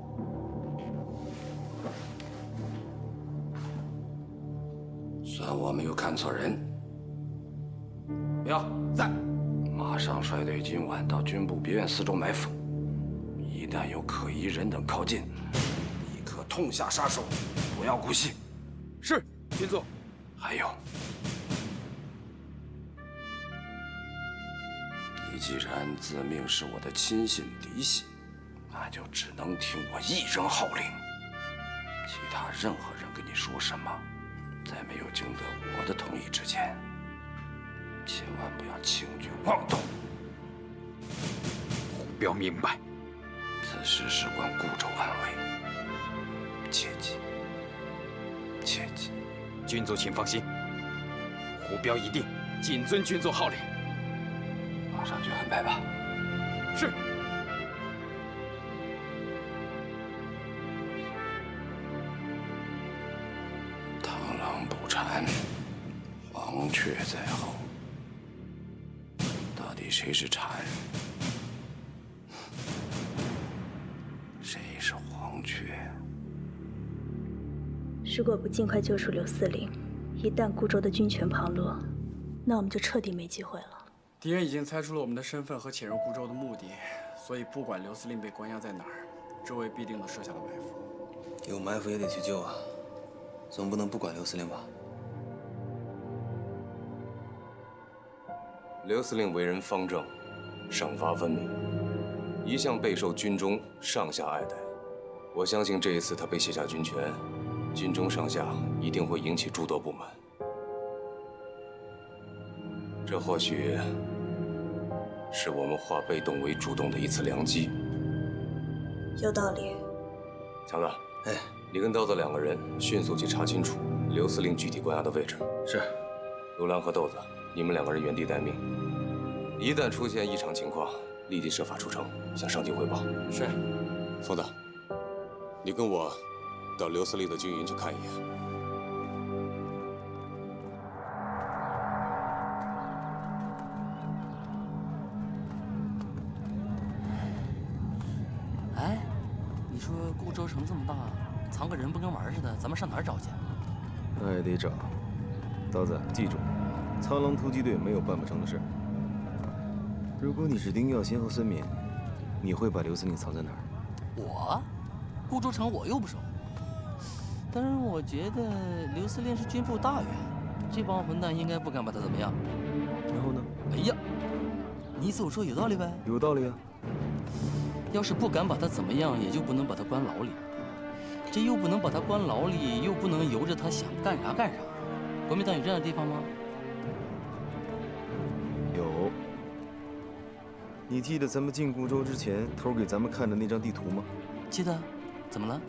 Speaker 11: 算我没有看错人。苗在，马上率队今晚到军部别院四周埋伏，一旦有可疑人等靠近，立刻痛下杀手，不要姑息。
Speaker 7: 是，军座。
Speaker 11: 还有，你既然自命是我的亲信嫡系，那就只能听我一声号令。其他任何人跟你说什么，在没有经得我的同意之前，千万不要轻举妄动。
Speaker 5: 胡彪明白。
Speaker 11: 此事事关固州安危，切记，切记。
Speaker 5: 军座请放心，胡彪一定谨遵军座号令。
Speaker 11: 马上去安排吧。
Speaker 7: 是。
Speaker 11: 螳螂捕蝉，黄雀在后。到底谁是蝉？谁是黄雀？
Speaker 4: 如果不尽快救出刘司令，一旦固州的军权旁落，那我们就彻底没机会了。
Speaker 3: 敌人已经猜出了我们的身份和潜入固州的目的，所以不管刘司令被关押在哪儿，周围必定都设下了埋伏。
Speaker 12: 有埋伏也得去救啊，总不能不管刘司令吧？
Speaker 9: 刘司令为人方正，赏罚分明，一向备受军中上下爱戴。我相信这一次他被卸下军权，军中上下一定会引起诸多不满。这或许是我们化被动为主动的一次良机。
Speaker 4: 有道理。
Speaker 9: 强子，你跟刀子2个人迅速去查清楚刘司令具体关押的位置。
Speaker 12: 是。
Speaker 9: 刘兰和豆子，你们2个人原地待命，一旦出现异常情况，立即设法出城，向上级汇报。
Speaker 3: 是。
Speaker 9: 疯子，你跟我到刘司令的军营去看一眼。
Speaker 16: 哎，你说固州城这么大，藏个人不跟玩似的，咱们上哪儿找去？
Speaker 12: 那也得找。刀子，记住，苍狼突击队没有办不成的事。如果你是丁耀先和孙敏，你会把刘司令藏在哪儿？
Speaker 16: 我，固州城我又不熟。但是我觉得刘司令是军部大员，这帮混蛋应该不敢把他怎么样。
Speaker 12: 然后呢？
Speaker 16: 哎呀，你意思我说有道理呗？
Speaker 12: 有道理啊。
Speaker 16: 要是不敢把他怎么样，也就不能把他关牢里。这又不能把他关牢里，又不能由着他想干啥干啥。国民党有这样的地方吗？
Speaker 12: 有。你记得咱们进固州之前偷给咱们看的那张地图吗？
Speaker 16: 记得。怎么了？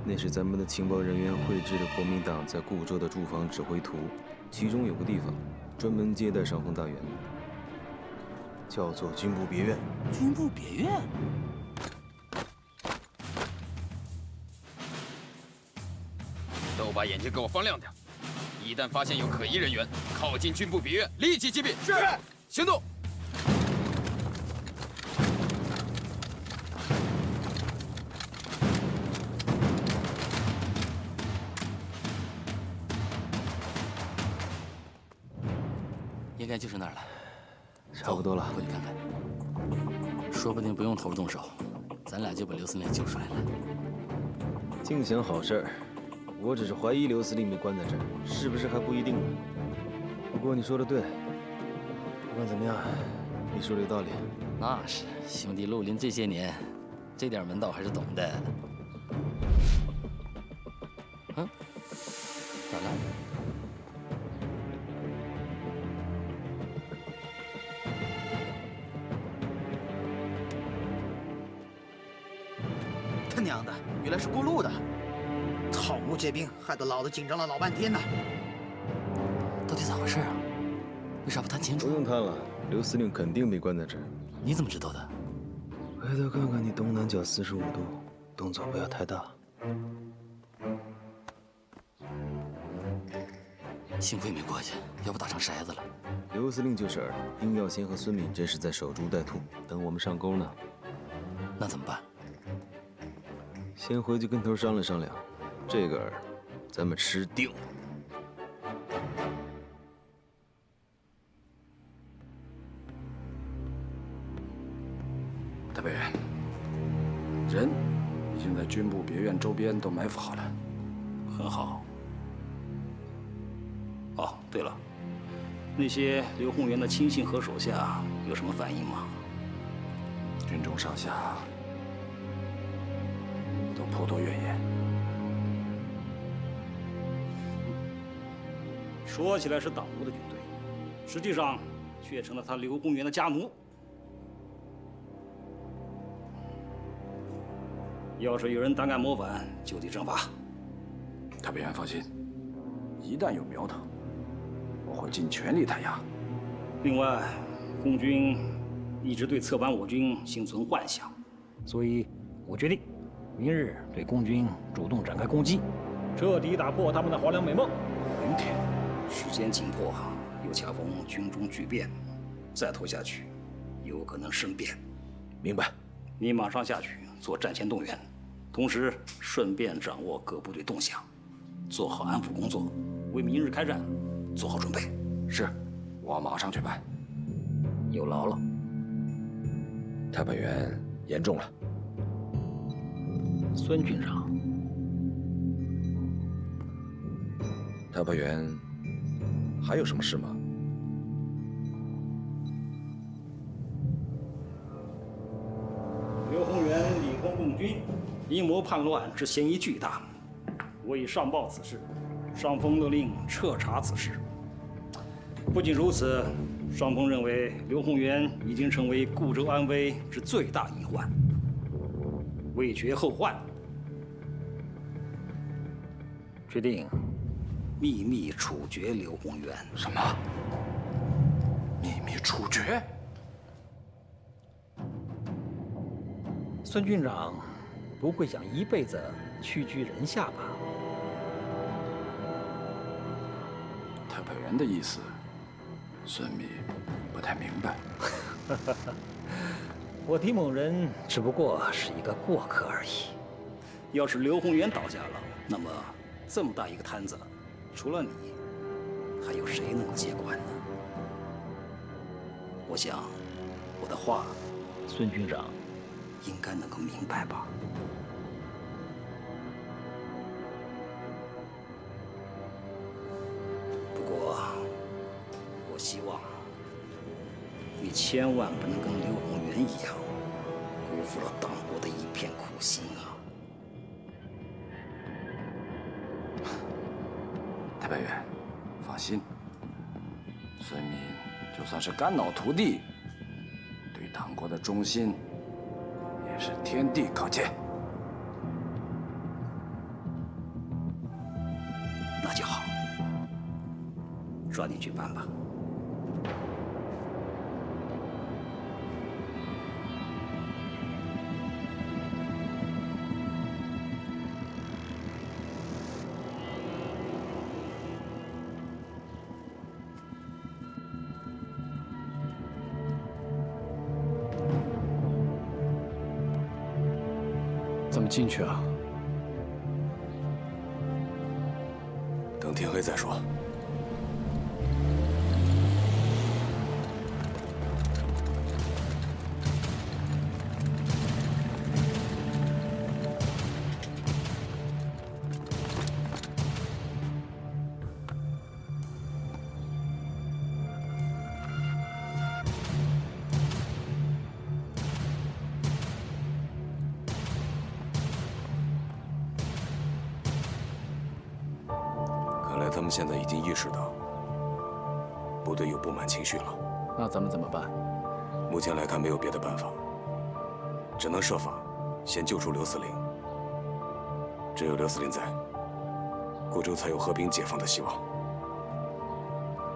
Speaker 12: 那是咱们的情报人员绘制的国民党在固州的驻防指挥图，其中有个地方专门接待上峰大员，叫做军部别院。
Speaker 16: 军部别院？
Speaker 7: 都把眼睛给我放亮点！一旦发现有可疑人员靠近军部别院，立即击毙。是，行动！
Speaker 16: 应该就是那儿了，
Speaker 12: 差不多了，
Speaker 16: 过去看看。说不定不用头动手，咱俩就把刘司令救出来了。
Speaker 12: 净想好事儿，我只是怀疑刘司令被关在这儿，是不是还不一定呢。不过你说的对，不管怎么样，你说的有道理。
Speaker 16: 那是，兄弟绿林这些年，这点门道还是懂的。嗯，咋了？
Speaker 14: 他娘的，原来是过路的！草木皆兵，害得老子紧张了老半天呢。
Speaker 16: 到底咋回事啊？为啥不谈清楚？
Speaker 12: 不用谈了，刘司令肯定被关在这儿。
Speaker 16: 你怎么知道的？
Speaker 12: 回头看看你东南角45度，动作不要太大。
Speaker 16: 幸亏没过去，要不打成筛子了。
Speaker 12: 刘司令就是儿，丁耀先和孙敏这是在守株待兔，等我们上钩呢。
Speaker 16: 那怎么办？
Speaker 12: 先回去跟头商量商量，这个饵咱们吃定了。
Speaker 3: 大北，人已经在军部别院周边都埋伏好了。
Speaker 6: 很好。哦，对了，那些刘宏源的亲信和手下有什么反应吗？
Speaker 3: 军中上下都颇多怨言。
Speaker 6: 说起来是党务的军队，实际上却成了他刘宏源的家奴。要是有人胆敢谋反，就地正法。
Speaker 3: 太北元放心，一旦有苗头，我会尽全力弹压。
Speaker 6: 另外，共军一直对策反我军心存幻想，所以我决定，明日对共军主动展开攻击，彻底打破他们的华良美梦。明天，时间紧迫，又恰逢军中巨变，再拖下去，有可能生变。
Speaker 12: 明白。
Speaker 6: 你马上下去做战前动员，同时顺便掌握各部队动向，做好安抚工作，为明日开战做好准备。
Speaker 11: 是，我马上去办。
Speaker 6: 有劳了。
Speaker 11: 太白员严重了。
Speaker 6: 孙军长，
Speaker 11: 太白员还有什么事吗？
Speaker 6: 刘宏元李空共军阴谋叛乱之嫌疑巨大，我已上报此事，上峰勒令彻查此事。不仅如此，上峰认为刘宏元已经成为固州安危之最大隐患，为绝后患，决定秘密处决刘宏元。
Speaker 11: 什么？秘密处决？
Speaker 6: 孙军长不会想一辈子屈居人下吧？
Speaker 3: 太白员的意思，孙密不太明白。
Speaker 6: 我狄某人只不过是一个过客而已。要是刘宏元倒下了，那么这么大一个摊子，除了你，还有谁能够接管呢？我想，我的话，孙军长应该能够明白吧？不过，我希望你千万不能跟刘宏元一样，辜负了党国的一片苦心啊！
Speaker 11: 太白员，放心，孙敏就算是肝脑涂地，对党国的忠心也是天地可鉴。
Speaker 6: 那就好，抓紧去办吧。
Speaker 3: 怎么进去啊？
Speaker 13: 等天黑再说。他们现在已经意识到部队有不满情绪了。
Speaker 3: 那咱们怎么办？
Speaker 13: 目前来看，没有别的办法，只能设法先救出刘司令。只有刘司令在，固州才有和平解放的希望。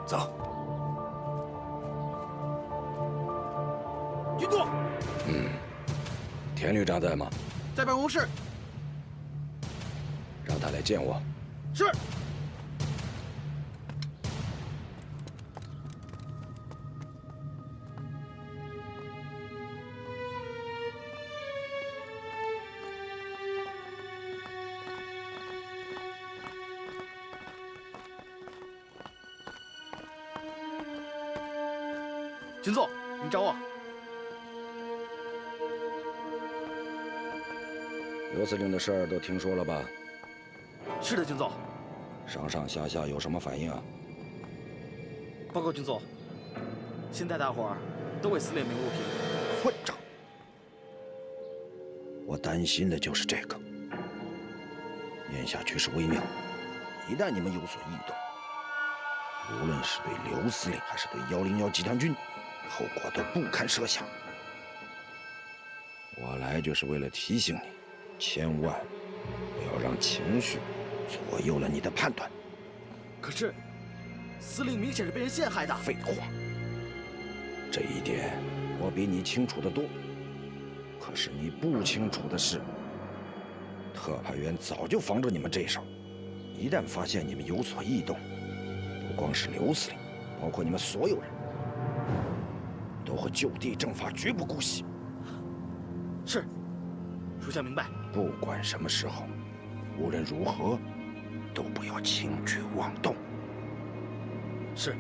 Speaker 13: 走。
Speaker 14: 军座。
Speaker 11: 田旅长在吗？
Speaker 14: 在办公室。
Speaker 11: 让他来见我。
Speaker 14: 是。军座，你找我。
Speaker 11: 刘司令的事儿都听说了吧？
Speaker 14: 是的，军座。
Speaker 11: 上上下下有什么反应啊？
Speaker 14: 报告军座，现在大伙儿都为司令鸣不平。
Speaker 11: 混账！我担心的就是这个。眼下局势微妙，一旦你们有所异动，无论是对刘司令还是对101集团军，后果都不堪设想。我来就是为了提醒你，千万不要让情绪左右了你的判断。
Speaker 14: 可是，司令明显是被人陷害的。
Speaker 11: 废话，这一点我比你清楚得多。可是你不清楚的是，特派员早就防着你们这一手，一旦发现你们有所异动，不光是刘司令，包括你们所有人，都会就地正法，绝不姑息。
Speaker 14: 是，属下明白。
Speaker 11: 不管什么时候，无论如何，都不要轻举妄动。
Speaker 14: 是。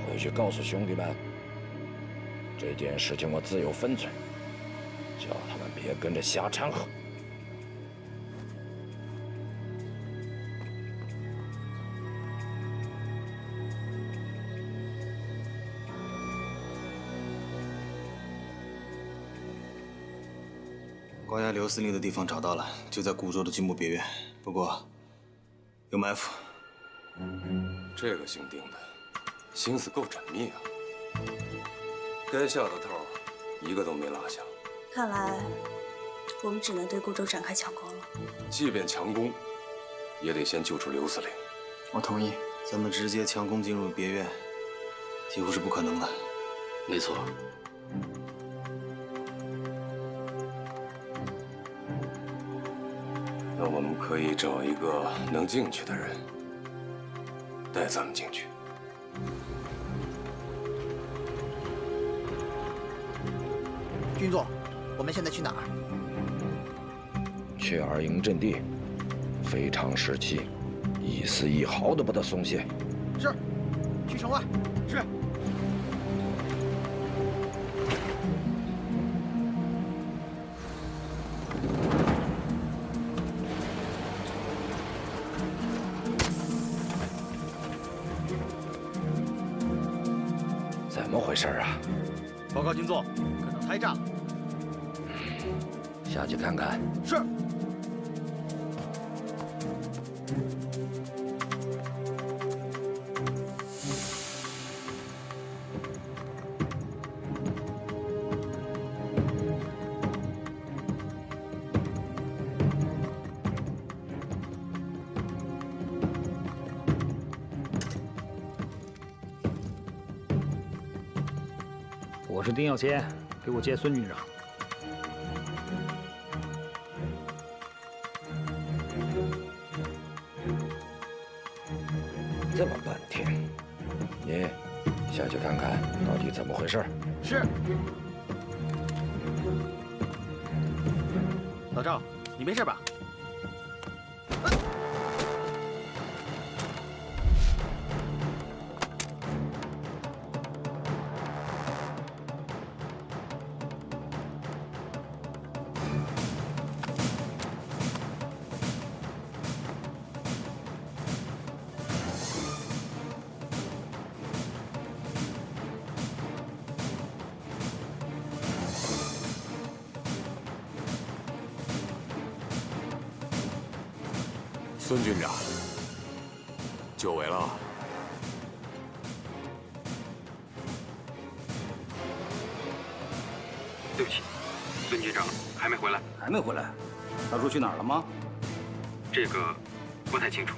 Speaker 11: 回去告诉兄弟们，这件事情我自有分寸，叫他们别跟着瞎掺和。
Speaker 12: 关押刘司令的地方找到了，就在固州的军部别院，不过有埋伏。
Speaker 9: 这个姓丁的，心思够缜密啊，该下的头一个都没落下。
Speaker 4: 看来我们只能对固州展开强攻了。
Speaker 9: 即便强攻，也得先救出刘司令。
Speaker 3: 我同意。
Speaker 12: 咱们直接强攻进入别院，几乎是不可能的。
Speaker 10: 没错。
Speaker 9: 那我们可以找一个能进去的人，带咱们进去。
Speaker 14: 军座，我们现在去哪儿？
Speaker 11: 去二营阵地，非常时期，一丝一毫都不得松懈。
Speaker 14: 是。去城外。是。
Speaker 11: 怎么回事啊？
Speaker 14: 报告军座，可能拆炸了。
Speaker 11: 下去看看。
Speaker 14: 是。
Speaker 6: 我是丁耀谦，给我接孙军长。
Speaker 11: 这么半天，你下去看看到底怎么回事。
Speaker 14: 是。老赵，你没事吧？
Speaker 13: 孙军长，久违了。
Speaker 17: 对不起，孙军长还没回来。
Speaker 6: 还没回来？他说去哪儿了吗？
Speaker 17: 这个不太清楚。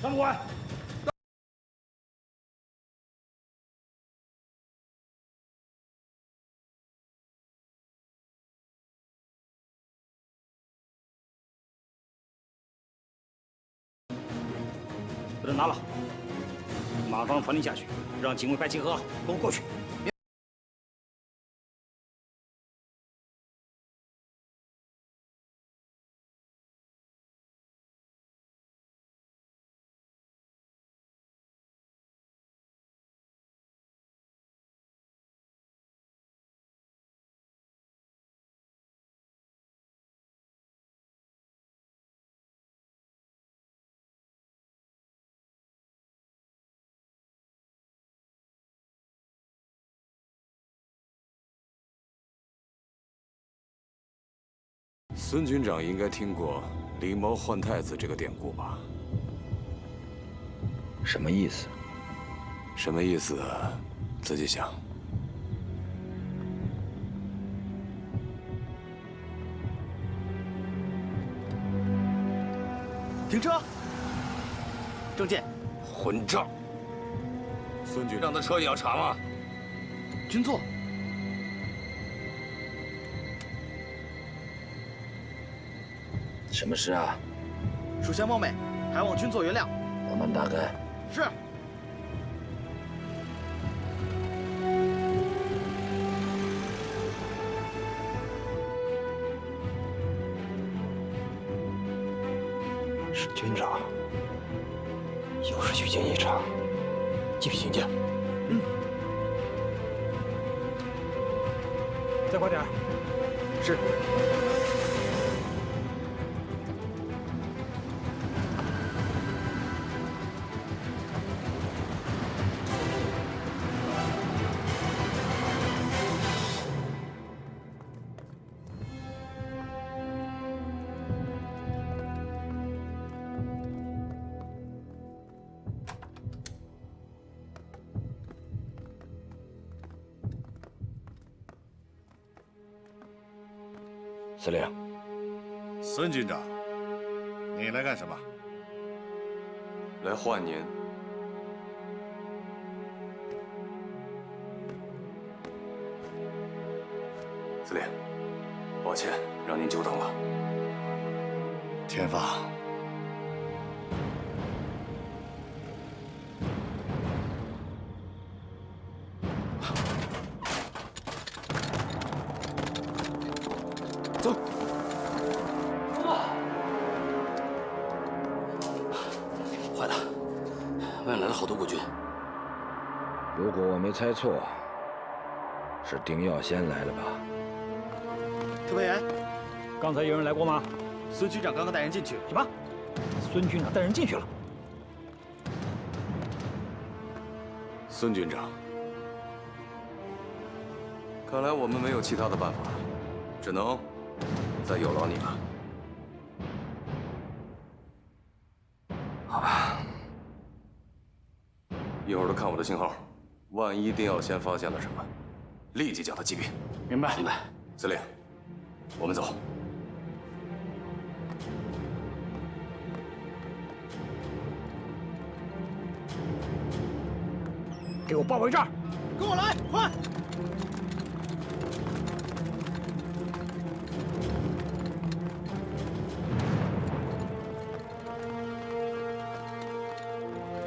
Speaker 6: 张副官。把这拿了，马上传令下去，让警卫白齐和跟我过去。
Speaker 13: 孙军长应该听过“狸猫换太子”这个典故吧？
Speaker 11: 什么意思？
Speaker 13: 什么意思？自己想。
Speaker 14: 停车！郑健，
Speaker 13: 混账！孙军长的车也要查吗？
Speaker 14: 军座。
Speaker 11: 什么事啊？
Speaker 14: 属下冒昧，还望军座原谅。
Speaker 11: 我们大概
Speaker 14: 是。
Speaker 15: 是军长，又是虚惊一场。继续行进。
Speaker 6: 再快点。是。
Speaker 11: 司令，
Speaker 1: 孙军长，你来干什么？
Speaker 9: 来换您。司令，抱歉让您久等了。
Speaker 1: 天发，
Speaker 6: 走。
Speaker 16: 坏了，外面来了好多国军。
Speaker 11: 如果我没猜错，是丁耀先来了吧？
Speaker 14: 特派员，
Speaker 6: 刚才有人来过吗？
Speaker 14: 孙军长刚刚带人进去。
Speaker 6: 什么？孙军长带人进去了？
Speaker 9: 孙军长，看来我们没有其他的办法，只能再有劳你了。好吧，一会儿都看我的信号，万一丁耀先发现了什么，立即将他击毙。
Speaker 16: 明白，明白。
Speaker 9: 司令，我们走。
Speaker 6: 给我包围这儿！
Speaker 14: 跟我来，快！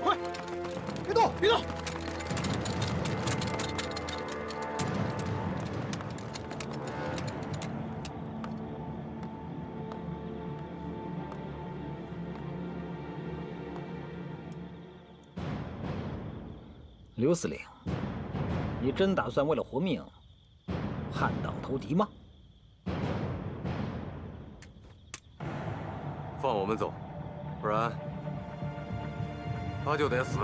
Speaker 14: 快！别动，别动！
Speaker 6: 刘司令，你真打算为了活命叛党投敌吗？
Speaker 9: 放我们走，不然他就得死。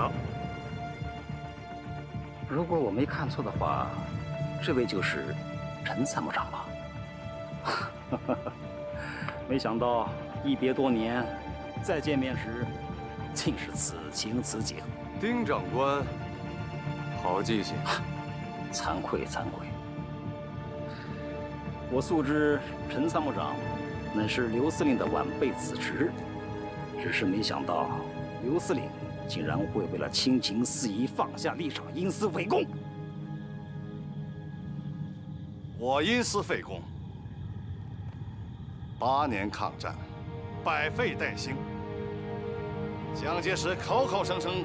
Speaker 6: 如果我没看错的话，这位就是陈参谋长吧？没想到一别多年，再见面时竟是此情此景。
Speaker 9: 丁长官。好记性，
Speaker 6: 惭愧惭愧。我素知陈参谋长乃是刘司令的晚辈子侄，只是没想到刘司令竟然会为了亲情事宜放下立场，因私废公。
Speaker 1: 我因私废公，8年抗战，百废待兴。蒋介石口口声声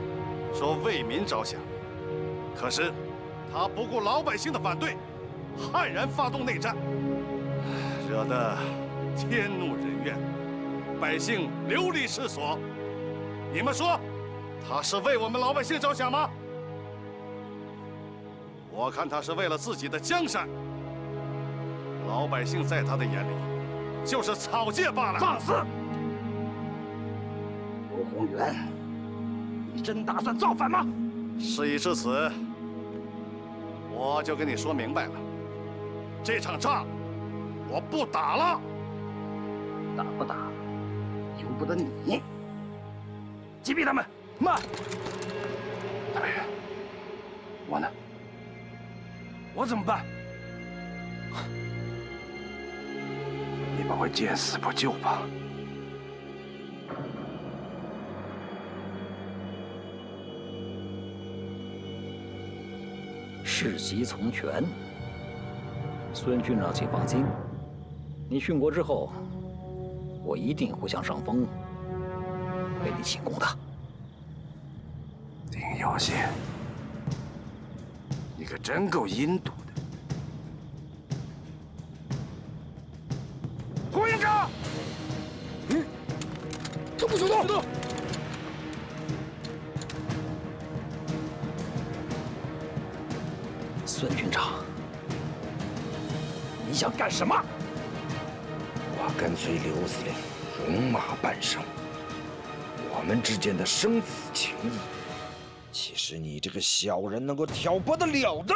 Speaker 1: 说为民着想。可是，他不顾老百姓的反对，悍然发动内战，惹得天怒人怨，百姓流离失所。你们说，他是为我们老百姓着想吗？我看他是为了自己的江山。老百姓在他的眼里，就是草芥罢了。
Speaker 6: 放肆！刘宏元，你真打算造反吗？
Speaker 1: 事已至此，我就跟你说明白了，这场仗我不打了。
Speaker 6: 打不打，由不得你。击毙他们！慢！
Speaker 11: 大委员，我呢？
Speaker 6: 我怎么办？
Speaker 11: 你们会见死不救吧？
Speaker 6: 世袭从权，孙军长，请放心，你殉国之后，我一定会向上峰为你请功的。
Speaker 11: 丁耀先，你可真够阴毒的。
Speaker 6: 胡营长，
Speaker 15: 不许动！
Speaker 11: 孙军长，你想干什么？我跟随刘司令戎马半生，我们之间的生死情谊，岂是你这个小人能够挑拨得了的？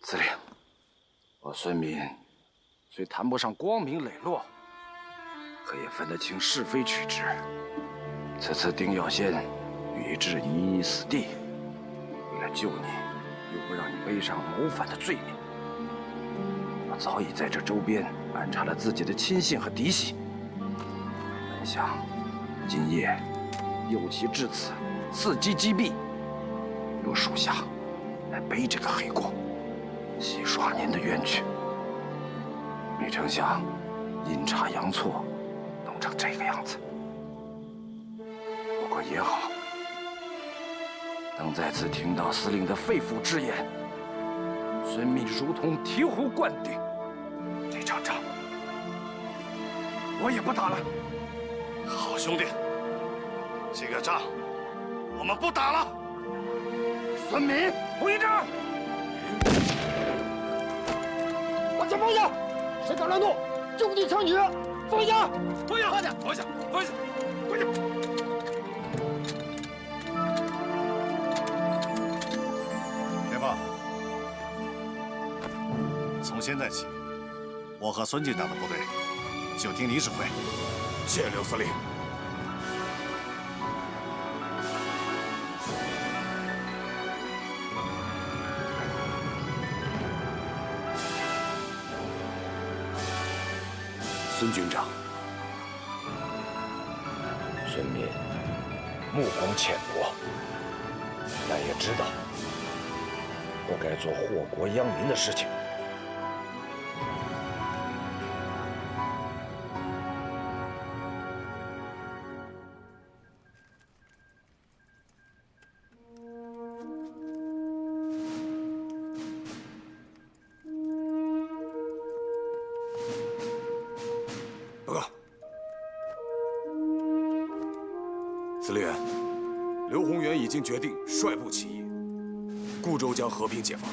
Speaker 11: 司令，我孙膑虽谈不上光明磊落，可也分得清是非曲直。此次丁耀先与之一死地，为了救你，又不让你背上谋反的罪名，我早已在这周边安插了自己的亲信和嫡系。本想今夜诱其至此，伺机击毙，由属下来背这个黑锅，洗刷您的冤屈。没成想阴差阳错，弄成这个样子。不过也好，能再次听到司令的肺腑之言，孙膑如同醍醐灌顶。这场仗我也不打了。
Speaker 1: 好兄弟，这个仗我们不打了。
Speaker 15: 孙膑，回战！把枪放下！谁敢乱动，就地枪决！放下！
Speaker 2: 放下！放下！放下！放下！放下！
Speaker 1: 天放，从现在起，我和孙军长的部队就听你指挥。
Speaker 15: 谢刘司令。
Speaker 11: 孙军长，孙膑目光浅薄，但也知道不该做祸国殃民的事情。
Speaker 13: 报告，司令员，刘洪元已经决定率部起义，固州将和平解放。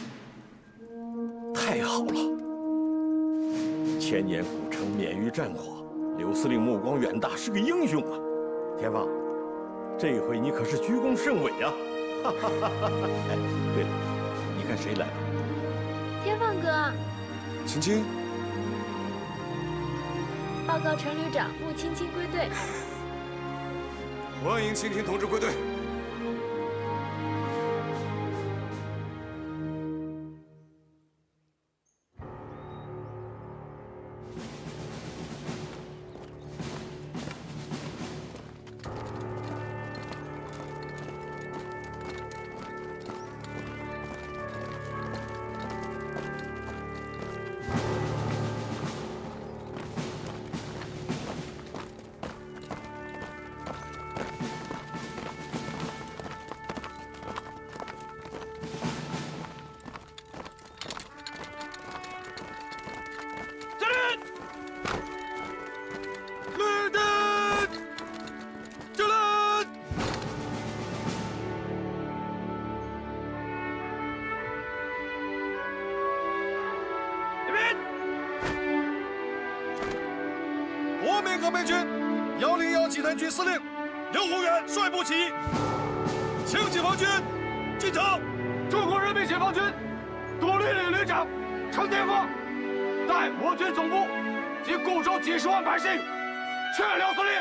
Speaker 10: 太好了！千年古城免于战火，刘司令目光远大，是个英雄啊！天放，这回你可是居功甚伟啊！哎，对了，你看谁来了？
Speaker 18: 天放哥，
Speaker 13: 青青，
Speaker 18: 报告陈旅长，穆青青归队。
Speaker 13: 欢迎青青同志归队。
Speaker 1: 国民革命军101集团军司令刘洪元率部起义，请解放军进城。
Speaker 2: 中国人民解放军独立旅旅长程天放带我军总部及固州几十万百姓，劝刘司令